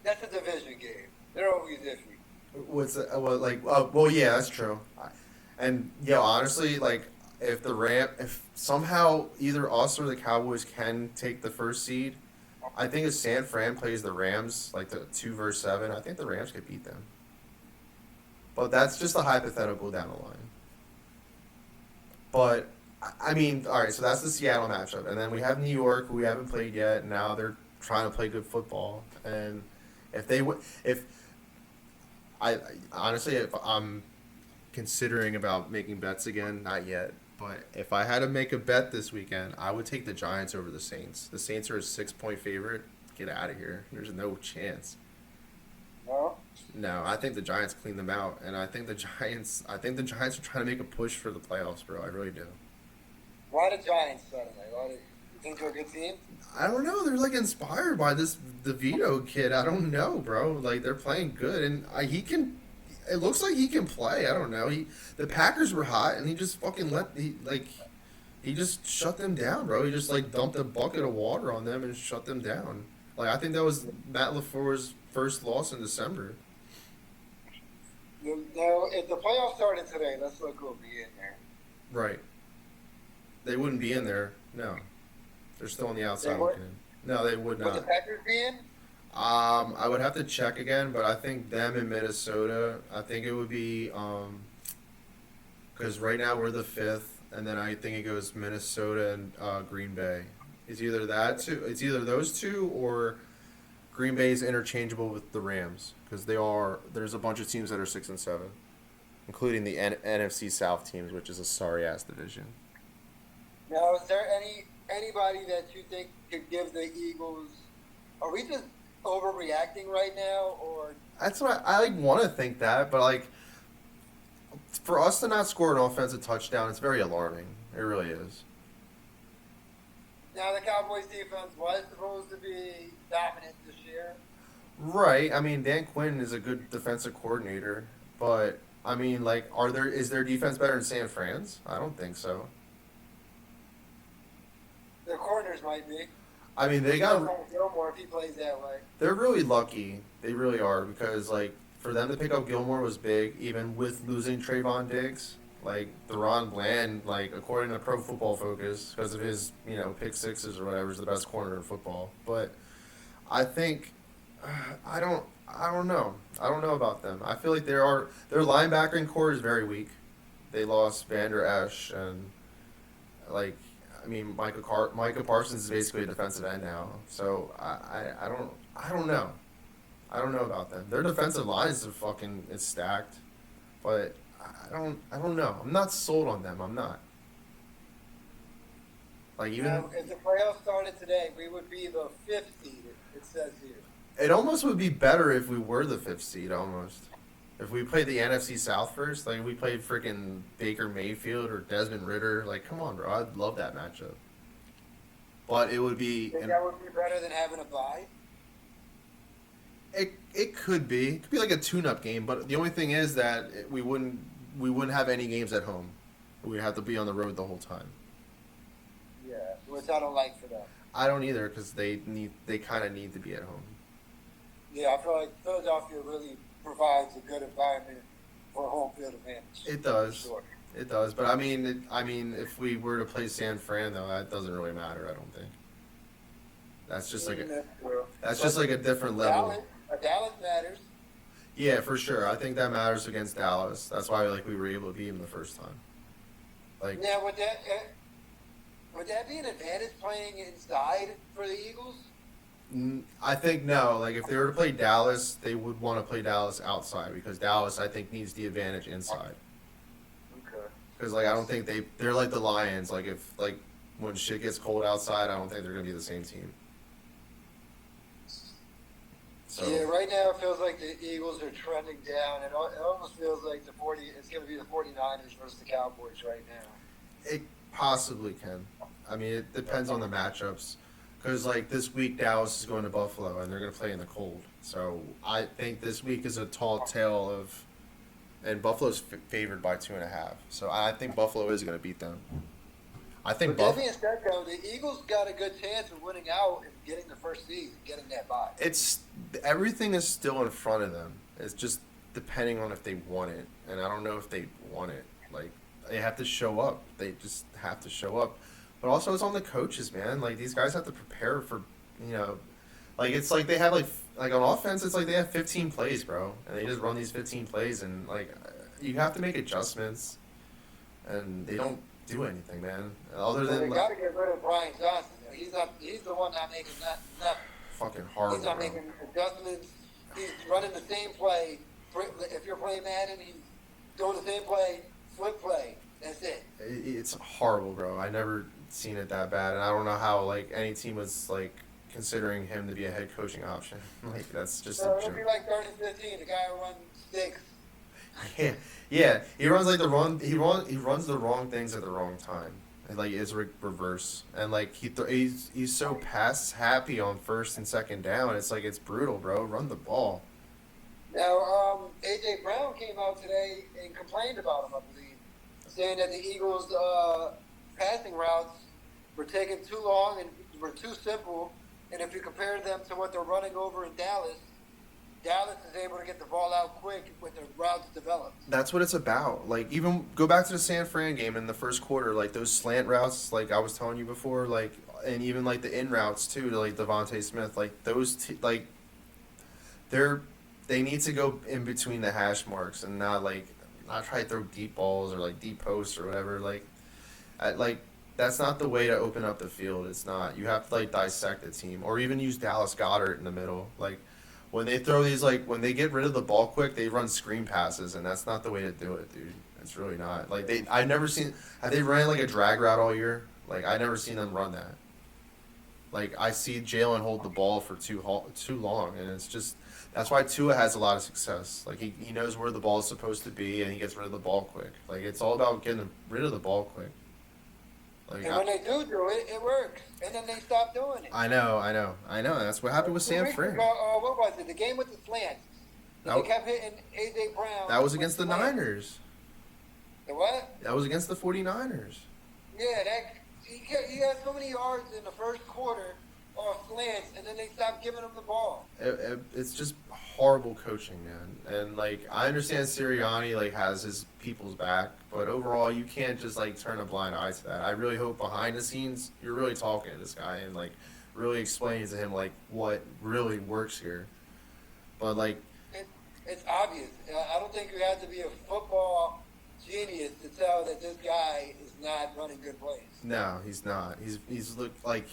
[SPEAKER 3] That's a division game. They're always iffy.
[SPEAKER 1] What's well like? Well, yeah, that's true. And honestly, like if somehow either us or the Cowboys can take the first seed. I think if San Fran plays the Rams, like the 2-7, I think the Rams could beat them. But that's just a hypothetical down the line. But, I mean, all right, so that's the Seattle matchup. And then we have New York, who we haven't played yet. And now they're trying to play good football. And if I'm considering about making bets again, not yet. But if I had to make a bet this weekend, I would take the Giants over the Saints. The Saints are a 6-point favorite. Get out of here. There's no chance.
[SPEAKER 3] No?
[SPEAKER 1] No, I think the Giants clean them out, and I think the Giants are trying to make a push for the playoffs, bro. I really do.
[SPEAKER 3] Why the Giants suddenly? You think they're a good team?
[SPEAKER 1] I don't know. They're like inspired by the Vito kid. I don't know, bro. Like they're playing good, and he can. It looks like he can play. I don't know. The Packers were hot, and he just fucking he just shut them down, bro. He just like dumped a bucket of water on them and shut them down. Like I think that was Matt LaFleur's first loss in December.
[SPEAKER 3] No, if the playoffs started today, let's look who'll be in there.
[SPEAKER 1] Right. They wouldn't be in there. No. They're still on the outside looking in. No, they would not.
[SPEAKER 3] Would the Packers be in?
[SPEAKER 1] I would have to check again, but I think them in Minnesota. I think it would be because right now we're the 5th, and then I think it goes Minnesota and Green Bay. It's either those two, or Green Bay is interchangeable with the Rams because there's a bunch of teams that are 6 and 7, including the NFC South teams, which is a sorry ass division.
[SPEAKER 3] Now, is there anybody that you think could give the Eagles? Are we just overreacting right now, or?
[SPEAKER 1] That's what I like want to think that, but like for us to not score an offensive touchdown, it's very alarming. It really is.
[SPEAKER 3] Now the Cowboys defense was supposed to be dominant this year.
[SPEAKER 1] Right. I mean, Dan Quinn is a good defensive coordinator, but I mean, like, is their defense better than San Fran's? I don't think so.
[SPEAKER 3] Their corners might be.
[SPEAKER 1] I mean, they got
[SPEAKER 3] Gilmore if he plays that way.
[SPEAKER 1] They're really lucky. They really are, because like for them to pick up Gilmore was big, even with losing Trayvon Diggs. Like Deron Bland, like according to Pro Football Focus, because of his pick sixes or whatever, is the best corner in football. But I think I don't know. I don't know about them. I feel like their linebacking core is very weak. They lost Vander Esch, and like. I mean, Micah Parsons is basically a defensive end now, so I don't know. I don't know about them. Their defensive line is stacked, but I don't know. I'm not sold on them. I'm not. Like even
[SPEAKER 3] If the playoffs started today, we would be the 5th seed. It says here.
[SPEAKER 1] it almost would be better if we were the 5th seed almost. If we played the NFC South first, like if we played freaking Baker Mayfield or Desmond Ritter, like come on, bro, I'd love that matchup. But it would be
[SPEAKER 3] Think that would be better than having a bye?
[SPEAKER 1] it could be. It could be like a tune-up game, but the only thing is that we wouldn't have any games at home. We'd have to be on the road the whole time.
[SPEAKER 3] Yeah, which I don't like for them.
[SPEAKER 1] I don't either because they kind of need to be at home.
[SPEAKER 3] Yeah, I feel like Philadelphia really provides a good environment for home field advantage.
[SPEAKER 1] It does.
[SPEAKER 3] Sure.
[SPEAKER 1] It does, but I mean, if we were to play San Fran though, that doesn't really matter. I don't think. That's just like that's just like a different level.
[SPEAKER 3] Dallas matters.
[SPEAKER 1] Yeah, for sure. I think that matters against Dallas. That's why we were able to beat them the first time. Like
[SPEAKER 3] Now, would that be an advantage playing inside for the Eagles?
[SPEAKER 1] I think no. Like if they were to play Dallas, they would want to play Dallas outside because Dallas, I think, needs the advantage inside.
[SPEAKER 3] Okay.
[SPEAKER 1] Because like I don't think they're like the Lions. Like if when shit gets cold outside, I don't think they're gonna be the same team. So
[SPEAKER 3] Yeah, right now it feels like the Eagles are trending down. It almost feels like it's going to be the 49ers versus the Cowboys right now.
[SPEAKER 1] it possibly can. I mean, it depends on the matchups. Because like this week, Dallas is going to Buffalo and they're gonna play in the cold. So I think this week is a tall tale of, and Buffalo's favored by 2.5. So I think Buffalo is gonna beat them. I think
[SPEAKER 3] But that being said, though, the Eagles got a good chance of winning out and getting the first seed and getting that bye.
[SPEAKER 1] it's everything is still in front of them. It's just depending on if they want it, and I don't know if they want it. Like they have to show up. They just have to show up. But also, it's on the coaches, man. Like these guys have to prepare for, like it's like they have like on offense, it's like they have 15 plays, bro, and they just run these 15 plays, and like you have to make adjustments, and they don't do anything, man. Other
[SPEAKER 3] So they
[SPEAKER 1] than
[SPEAKER 3] got to get rid of Brian Johnson. He's the one not making nothing.
[SPEAKER 1] fucking horrible.
[SPEAKER 3] He's not
[SPEAKER 1] Bro.
[SPEAKER 3] making adjustments. He's running the same play. If you're playing Madden, he's doing the same play, flip play. That's it.
[SPEAKER 1] It's horrible, bro. I never seen it that bad, and I don't know how like any team was like considering him to be a head coaching option. Like that's just
[SPEAKER 3] So
[SPEAKER 1] a
[SPEAKER 3] it'll
[SPEAKER 1] joke.
[SPEAKER 3] be like 30-15. The guy who runs six.
[SPEAKER 1] Yeah, yeah. He runs like the wrong. He runs the wrong things at the wrong time. And, like it's reverse, and like he's so pass happy on first and second down. It's like it's brutal, bro. Run the ball.
[SPEAKER 3] Now, AJ Brown came out today and complained about him, I believe, saying that the Eagles' passing routes were taking too long and were too simple. And if you compare them to what they're running over in Dallas, Dallas is able to get the ball out quick with their routes developed.
[SPEAKER 1] That's what it's about. Like even go back to the San Fran game in the first quarter. Like those slant routes, like I was telling you before, like and even like the in routes too to like Devontae Smith. Like those they need to go in between the hash marks and not try to throw deep balls or like deep posts or whatever. Like that's not the way to open up the field. It's not. You have to like dissect the team or even use Dallas Goedert in the middle. Like when they throw these when they get rid of the ball quick, they run screen passes and that's not the way to do it, dude. It's really not. Like I've never seen. Have they ran like a drag route all year? Like I never seen them run that. Like I see Jalen hold the ball for too long, and it's just that's why Tua has a lot of success. Like he knows where the ball is supposed to be, and he gets rid of the ball quick. Like it's all about getting rid of the ball quick. Like
[SPEAKER 3] And when they do it, it works. And then they stop doing it.
[SPEAKER 1] I know. That's what happened with
[SPEAKER 3] 2
[SPEAKER 1] San
[SPEAKER 3] weeks
[SPEAKER 1] Fran.
[SPEAKER 3] ago, what was it? The game with the slants. They kept hitting AJ Brown.
[SPEAKER 1] That was against the
[SPEAKER 3] with slants.
[SPEAKER 1] Niners.
[SPEAKER 3] The what?
[SPEAKER 1] That was against the 49ers.
[SPEAKER 3] Yeah, he had so many yards in the first quarter off slants, and then they stopped giving him the ball.
[SPEAKER 1] It's just horrible coaching, man. And like I understand Sirianni has his people's back, but overall you can't just turn a blind eye to that. I really hope behind the scenes you're really talking to this guy and really explaining to him what really works here. But
[SPEAKER 3] It's obvious. I don't think you have to be a football genius to tell that this guy is not running good plays.
[SPEAKER 1] no, he's not. He's looked like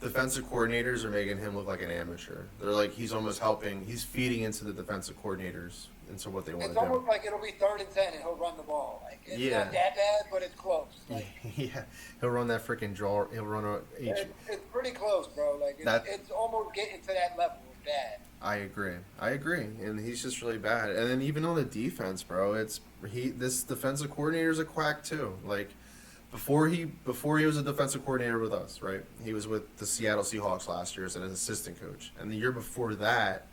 [SPEAKER 1] defensive coordinators are making him look like an amateur. They're he's almost helping. He's feeding into the defensive coordinators into what they want
[SPEAKER 3] It's
[SPEAKER 1] to do.
[SPEAKER 3] almost like it'll be 3rd and 10 and he'll run the ball. Like it's
[SPEAKER 1] Yeah.
[SPEAKER 3] not that bad, but it's close. Like
[SPEAKER 1] Yeah, he'll run that freaking draw. He'll run
[SPEAKER 3] it's pretty close, bro. Like it's almost getting to that level of bad.
[SPEAKER 1] I agree, and he's just really bad. And then even on the defense, bro, this defensive coordinator is a quack too. Like before he was a defensive coordinator with us, right? He was with the Seattle Seahawks last year as an assistant coach, and the year before that,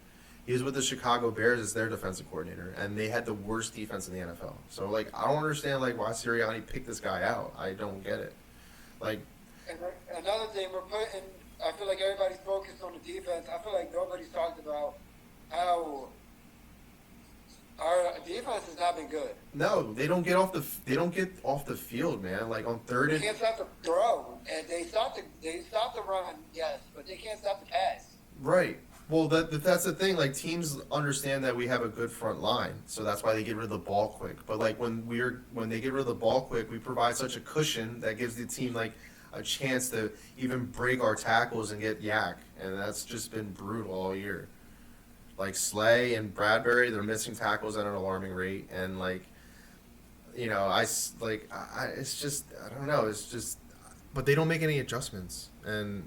[SPEAKER 1] he was with the Chicago Bears as their defensive coordinator, and they had the worst defense in the NFL. So like, I don't understand like why Sirianni picked this guy out. I don't get it. Like,
[SPEAKER 3] And another thing, I feel like everybody's focused on the defense. I feel like nobody's talked about how our defense has not been good.
[SPEAKER 1] no, they don't get off the field, man. Like on third
[SPEAKER 3] They
[SPEAKER 1] and
[SPEAKER 3] can't stop the throw, and they stop the run, yes, but they can't stop the pass.
[SPEAKER 1] right. Well, that's the thing. Like teams understand that we have a good front line, so that's why they get rid of the ball quick. But like when they get rid of the ball quick, we provide such a cushion that gives the team like a chance to even break our tackles and get yak, and that's just been brutal all year. Like Slay and Bradbury, they're missing tackles at an alarming rate, and like, it's just I don't know, it's just, but they don't make any adjustments, and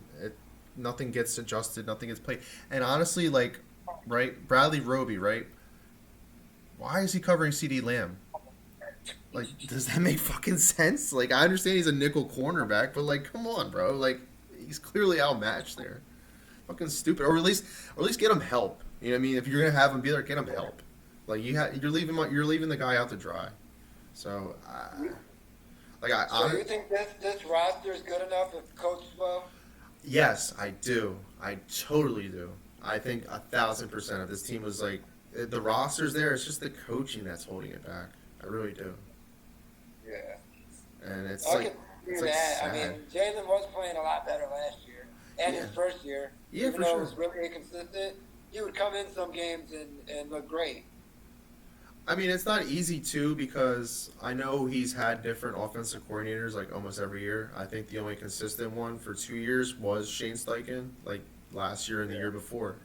[SPEAKER 1] nothing gets adjusted, nothing gets played, and honestly, like, right, Bradley Roby, right? Why is he covering CD Lamb? Like, does that make fucking sense? Like, I understand he's a nickel cornerback, but like, come on, bro, like, he's clearly outmatched there. Fucking stupid, or at least get him help. You know what I mean? If you're gonna have him be there, get him help. Like you're leaving the guy out to dry. So,
[SPEAKER 3] So you think this roster is good enough if coached well?
[SPEAKER 1] Yes, I do. I totally do. I think 1,000% if this team was like the roster's there. It's just the coaching that's holding it back. I really do.
[SPEAKER 3] Yeah.
[SPEAKER 1] And it's
[SPEAKER 3] I
[SPEAKER 1] like
[SPEAKER 3] can see
[SPEAKER 1] it's like
[SPEAKER 3] that.
[SPEAKER 1] sad.
[SPEAKER 3] I mean, Jalen was playing a lot better last year and his first year.
[SPEAKER 1] Yeah,
[SPEAKER 3] even
[SPEAKER 1] for
[SPEAKER 3] though
[SPEAKER 1] sure.
[SPEAKER 3] it was really inconsistent, he would come in some games and look great.
[SPEAKER 1] I mean, it's not easy too because I know he's had different offensive coordinators like almost every year. I think the only consistent one for 2 years was Shane Steichen, like last year and the year before.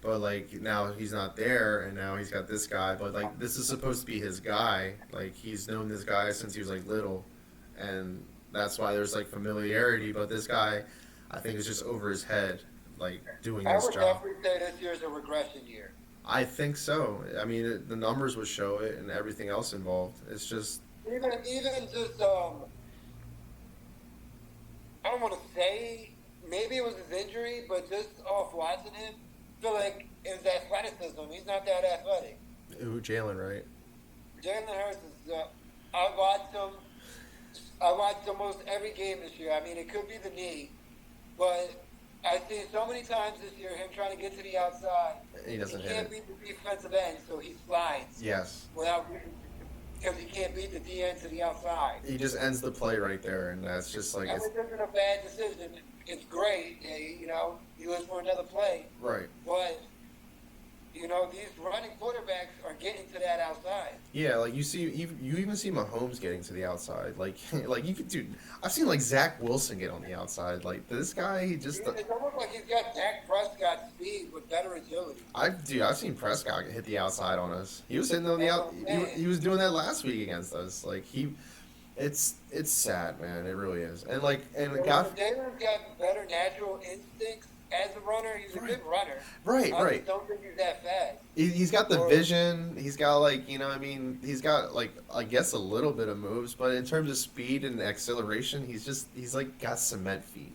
[SPEAKER 1] But like now he's not there, and now he's got this guy. But like this is supposed to be his guy. Like he's known this guy since he was like little, and that's why there's like familiarity. But this guy, I think, is just over his head, like doing
[SPEAKER 3] I
[SPEAKER 1] this
[SPEAKER 3] would
[SPEAKER 1] job.
[SPEAKER 3] definitely say this year's a regression year.
[SPEAKER 1] I think so. I mean, the numbers would show it, and everything else involved. It's just
[SPEAKER 3] Even just I don't want to say maybe it was his injury, but just off watching him, I feel like his athleticism. He's not that athletic.
[SPEAKER 1] ooh, Jalen, right?
[SPEAKER 3] Jalen Hurts is. I watched him. I watched almost every game this year. I mean, it could be the knee, but I've seen so many times this year him trying to get to the outside.
[SPEAKER 1] He doesn't hit
[SPEAKER 3] can't
[SPEAKER 1] it.
[SPEAKER 3] beat the defensive end, so he slides
[SPEAKER 1] Yes.
[SPEAKER 3] without because he can't beat the D end to the outside.
[SPEAKER 1] He just ends the play right there, and that's just like
[SPEAKER 3] I
[SPEAKER 1] it's
[SPEAKER 3] mean, this isn't a bad decision. It's great, you know. He lives for another play,
[SPEAKER 1] right.
[SPEAKER 3] but you know these running quarterbacks are getting to that outside.
[SPEAKER 1] Yeah, like you even see Mahomes getting to the outside. Like like you could do. I've seen like Zach Wilson get on the outside. Like this guy, he just.
[SPEAKER 3] It's almost like he's got Dak Prescott speed with better agility.
[SPEAKER 1] I've seen Prescott hit the outside on us. He was hitting on the out. He was doing that last week against us. Like it's sad, man. It really is. And like
[SPEAKER 3] Jalen's got better natural instincts as a runner. He's a good runner.
[SPEAKER 1] Right,
[SPEAKER 3] I
[SPEAKER 1] right.
[SPEAKER 3] just don't think he's that fast.
[SPEAKER 1] He's got the vision. He's got like I mean, he's got like I guess a little bit of moves, but in terms of speed and acceleration, he's like got cement feet.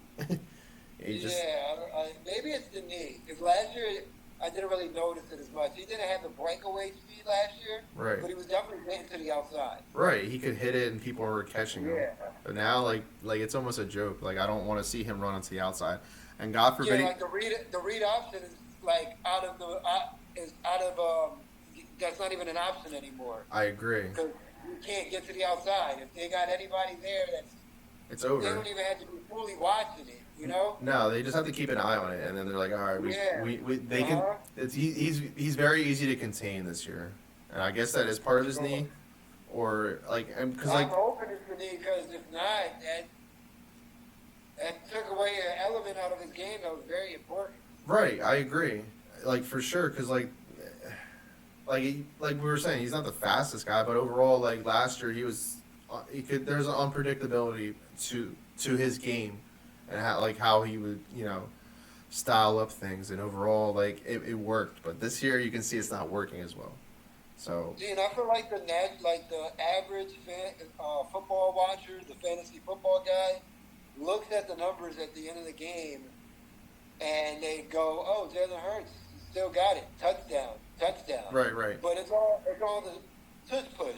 [SPEAKER 3] Yeah, maybe it's the knee. Because last year I didn't really notice it as much. He didn't have the breakaway speed last year,
[SPEAKER 1] Right.
[SPEAKER 3] but he was definitely getting to the outside.
[SPEAKER 1] Right, he could hit it and people were catching him.
[SPEAKER 3] Yeah.
[SPEAKER 1] But now, like it's almost a joke. Like I don't want to see him run onto the outside. And God forbid,
[SPEAKER 3] Yeah, like the read option is like that's not even an option anymore.
[SPEAKER 1] I agree.
[SPEAKER 3] Because you can't get to the outside. If they got anybody there,
[SPEAKER 1] It's
[SPEAKER 3] they
[SPEAKER 1] over.
[SPEAKER 3] don't even have to be fully watching it. You know?
[SPEAKER 1] No, they just have to keep an eye on it, and then they're like, all right, they can.
[SPEAKER 3] Uh-huh.
[SPEAKER 1] He's very easy to contain this year, and I guess that is part of his knee, or like because
[SPEAKER 3] I'm
[SPEAKER 1] like
[SPEAKER 3] hoping it's the knee because if not, that took away an element out of his game that was very important.
[SPEAKER 1] right, I agree, like for sure, because like like we were saying, he's not the fastest guy, but overall, like last year, he was he could. There's an unpredictability to his game, and how he would style up things, and overall, like it worked. But this year, you can see it's not working as well. So
[SPEAKER 3] See, and I feel like the average football watcher, the fantasy football guy, looks at the numbers at the end of the game, and they go, "Oh, Jalen Hurts still got it, touchdown, touchdown."
[SPEAKER 1] right.
[SPEAKER 3] But it's all the tush push.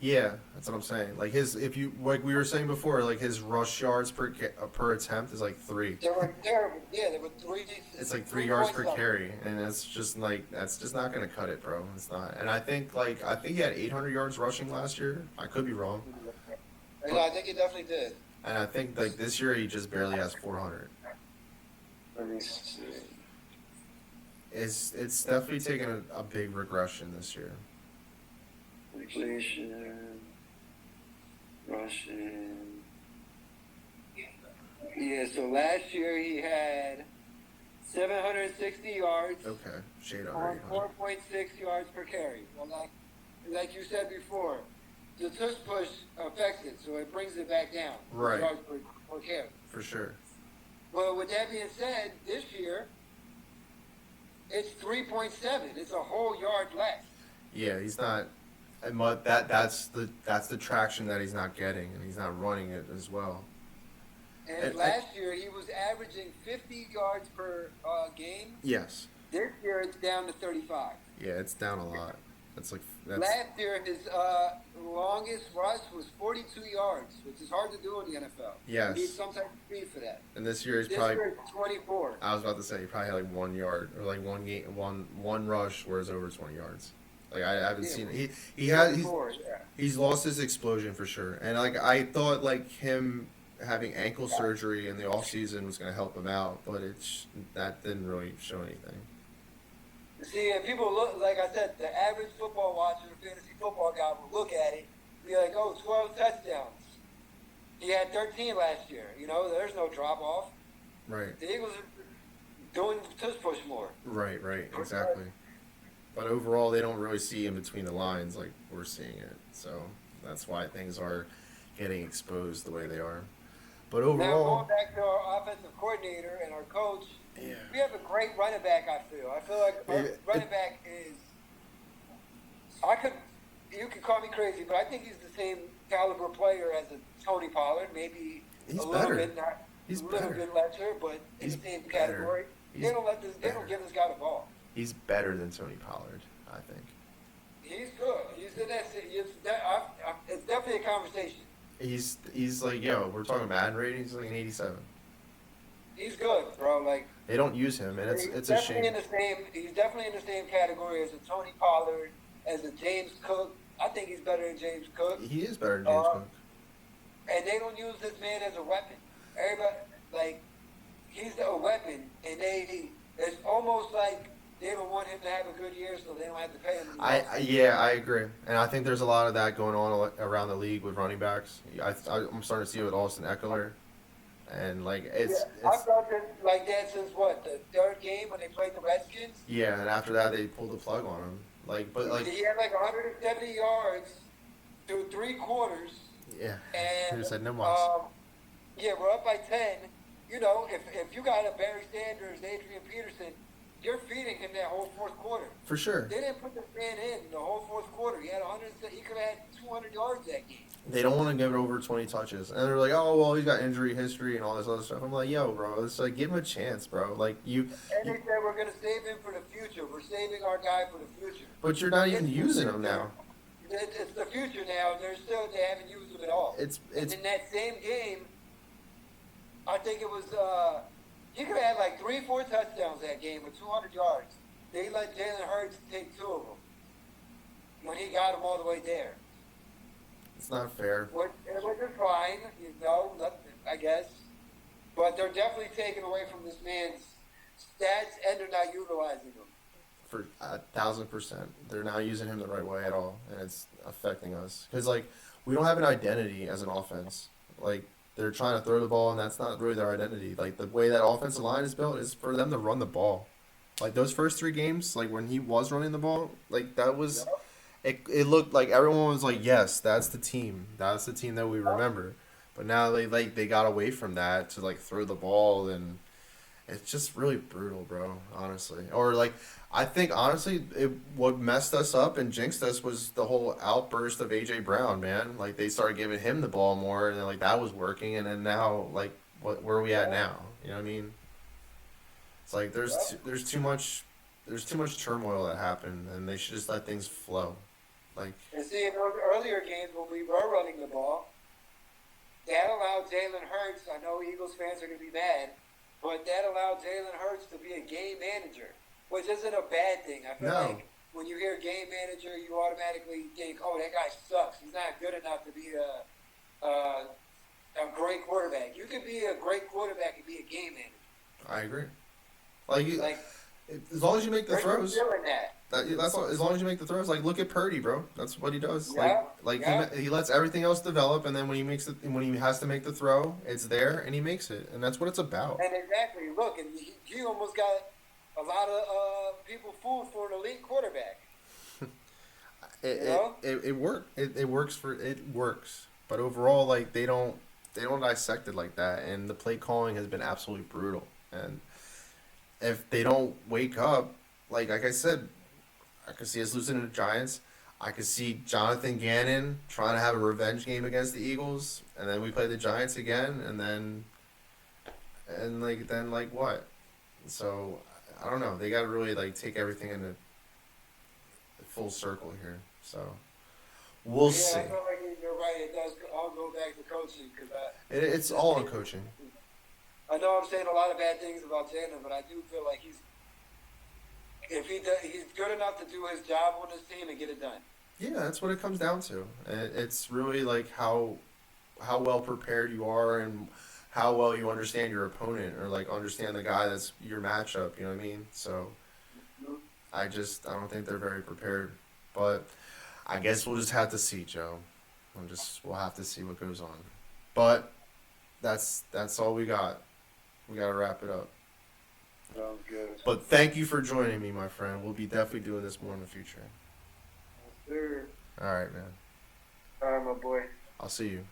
[SPEAKER 1] Yeah, that's what I'm saying. Like if you like we were saying before, like his rush yards per attempt is like 3.
[SPEAKER 3] They were terrible. Yeah, they were three.
[SPEAKER 1] It's like 3 yards per carry, and it's just like that's just not gonna cut it, bro. It's not. And I think he had 800 yards rushing last year. I could be wrong,
[SPEAKER 3] And I think he definitely did.
[SPEAKER 1] and I think like this year he just barely has 400.
[SPEAKER 3] Let me see.
[SPEAKER 1] It's definitely taken a big regression this year.
[SPEAKER 3] Completion, rushing. Yeah, so last year he had 760 yards
[SPEAKER 1] Okay, shade
[SPEAKER 3] on
[SPEAKER 1] on
[SPEAKER 3] 4.6 yards per carry. Well, like you said before, the tush push affects it, so it brings it back down.
[SPEAKER 1] Right.
[SPEAKER 3] Yards per carry.
[SPEAKER 1] for sure.
[SPEAKER 3] Well, with that being said, this year it's 3.7. It's a whole yard less.
[SPEAKER 1] Yeah, he's not. But that's the traction that he's not getting, and he's not running it as well.
[SPEAKER 3] And last year he was averaging 50 yards per game.
[SPEAKER 1] Yes.
[SPEAKER 3] This year it's down to 35.
[SPEAKER 1] Yeah, it's down a lot. That's
[SPEAKER 3] Last year his longest rush was 42 yards, which is hard to do in the NFL.
[SPEAKER 1] Yes.
[SPEAKER 3] You need some type of speed for that.
[SPEAKER 1] and this year he's
[SPEAKER 3] This
[SPEAKER 1] probably.
[SPEAKER 3] year it's 24.
[SPEAKER 1] I was about to say he probably had like 1 yard or like one rush where it's over 20 yards. Like I haven't seen it. He's lost his explosion for sure. And like I thought like him having ankle surgery in the off season was going to help him out, but that didn't really show anything.
[SPEAKER 3] See, and people look, like I said, the average football watcher, fantasy football guy will look at it, be like, oh, 12 touchdowns. He had 13 last year. There's no drop off.
[SPEAKER 1] Right.
[SPEAKER 3] The Eagles are doing tush push more.
[SPEAKER 1] Right, exactly. But overall, they don't really see in between the lines like we're seeing it. So that's why things are getting exposed the way they are. But
[SPEAKER 3] Now,
[SPEAKER 1] overall,
[SPEAKER 3] going back to our offensive coordinator and our coach,
[SPEAKER 1] yeah,
[SPEAKER 3] we have a great running back, I feel. I feel like our running back is. You could call me crazy, but I think he's the same caliber player as a Tony Pollard. Maybe
[SPEAKER 1] he's
[SPEAKER 3] a little
[SPEAKER 1] better.
[SPEAKER 3] bit, not
[SPEAKER 1] He's
[SPEAKER 3] a little
[SPEAKER 1] better.
[SPEAKER 3] bit lesser, but in
[SPEAKER 1] He's
[SPEAKER 3] the same
[SPEAKER 1] better.
[SPEAKER 3] category.
[SPEAKER 1] He's
[SPEAKER 3] They don't
[SPEAKER 1] better.
[SPEAKER 3] give this guy the ball.
[SPEAKER 1] He's better than Tony Pollard, I think.
[SPEAKER 3] He's good. It's definitely a conversation.
[SPEAKER 1] He's like, yo, we're talking Madden ratings, like an 87.
[SPEAKER 3] He's good, bro. Like
[SPEAKER 1] They don't use him, and it's a shame.
[SPEAKER 3] He's definitely in the same category as a Tony Pollard, as a James Cook. I think he's better than James Cook.
[SPEAKER 1] He is better than James Cook.
[SPEAKER 3] And they don't use this man as a weapon. Everybody, like, he's a weapon, and it's almost like they don't want him to have a good year, so they don't have to pay him.
[SPEAKER 1] I agree, and I think there's a lot of that going on around the league with running backs. I'm starting to see it with Austin Eckler, and like
[SPEAKER 3] I've felt it like that since the third game when they played the Redskins.
[SPEAKER 1] yeah, and after that they pulled the plug on him.
[SPEAKER 3] He had like 170 yards through 3 quarters.
[SPEAKER 1] Yeah,
[SPEAKER 3] And
[SPEAKER 1] he just said no more.
[SPEAKER 3] we're up by 10. If you got a Barry Sanders, Adrian Peterson, you're feeding him that whole fourth quarter.
[SPEAKER 1] For sure.
[SPEAKER 3] They didn't put this man in the whole fourth quarter. He could have had 200 yards that game.
[SPEAKER 1] They don't want to give it over 20 touches, and they're like, oh well, he's got injury history and all this other stuff. I'm like, yo, bro, it's like give him a chance, bro. Like
[SPEAKER 3] And they said we're gonna save him for the future. We're saving our guy for the future.
[SPEAKER 1] but you're not even using him now.
[SPEAKER 3] It's the future now, and they haven't used him at all.
[SPEAKER 1] It's
[SPEAKER 3] And in that same game, I think it was he could have had like 3-4 touchdowns that game with 200 yards. They let Jalen Hurts take 2 of them when he got him all the way there.
[SPEAKER 1] it's not fair.
[SPEAKER 3] Which is fine, I guess. But they're definitely taking away from this man's stats, and they're not utilizing him.
[SPEAKER 1] For 1,000%, they're not using him the right way at all, and it's affecting us. Because like we don't have an identity as an offense. Like they're trying to throw the ball, and that's not really their identity. Like the way that offensive line is built is for them to run the ball, Like those first three games, like when he was running the ball, like that was
[SPEAKER 3] Yup.
[SPEAKER 1] it looked like everyone was like, yes, that's the team. That's the team that we remember. But now they got away from that to like throw the ball, and it's just really brutal, bro, honestly. Or like I think honestly what messed us up and jinxed us was the whole outburst of AJ Brown, man. Like they started giving him the ball more, and then, like that was working, and then now like where are we at
[SPEAKER 3] Yeah.
[SPEAKER 1] now? You know what I mean? It's like
[SPEAKER 3] Yup.
[SPEAKER 1] there's too much turmoil that happened, and they should just let things flow. Like
[SPEAKER 3] And see, in earlier games when we were running the ball, that allowed Jalen Hurts. I know Eagles fans are going to be mad, but that allowed Jalen Hurts to be a game manager, which isn't a bad thing. I feel
[SPEAKER 1] no,
[SPEAKER 3] like when you hear game manager, you automatically think, oh, that guy sucks. He's not good enough to be a great quarterback. You can be a great quarterback and be a game manager.
[SPEAKER 1] I agree. Like
[SPEAKER 3] Like,
[SPEAKER 1] as long as you make the
[SPEAKER 3] where you
[SPEAKER 1] throws,
[SPEAKER 3] feeling that?
[SPEAKER 1] that's all, as long as you make the throws. Like look at Purdy, bro. That's what he does.
[SPEAKER 3] Yeah,
[SPEAKER 1] Like
[SPEAKER 3] yeah.
[SPEAKER 1] he lets everything else develop, and then when he has to make the throw, it's there, and he makes it, and that's what it's about.
[SPEAKER 3] And exactly, look, and he almost got a lot of people fooled for an elite quarterback.
[SPEAKER 1] It
[SPEAKER 3] You know?
[SPEAKER 1] it work it works for it works, but overall like they don't dissect it like that, and the play calling has been absolutely brutal. And if they don't wake up, like I said, I could see us losing to the Giants. I could see Jonathan Gannon trying to have a revenge game against the Eagles, and then we play the Giants again, and like what? So I don't know. They got to really like take everything into full circle here. So we'll
[SPEAKER 3] Yeah,
[SPEAKER 1] see.
[SPEAKER 3] I feel like you're right. It does all go back to coaching because
[SPEAKER 1] It's all on coaching.
[SPEAKER 3] I know I'm saying a lot of bad things about Jalen, but I do feel like he's good enough to do his job on his team and get it done.
[SPEAKER 1] Yeah, that's what it comes down to. It's really like how well prepared you are, and how well you understand your opponent, or like understand the guy that's your matchup. You know what I mean? So I don't think they're very prepared. But I guess we'll just have to see, Joe. We'll have to see what goes on. But that's all we got. We gotta wrap it up.
[SPEAKER 3] Sounds good.
[SPEAKER 1] But thank you for joining me, my friend. We'll be definitely doing this more in the future.
[SPEAKER 3] Sure.
[SPEAKER 1] All right, man.
[SPEAKER 3] All right, my boy.
[SPEAKER 1] I'll see you.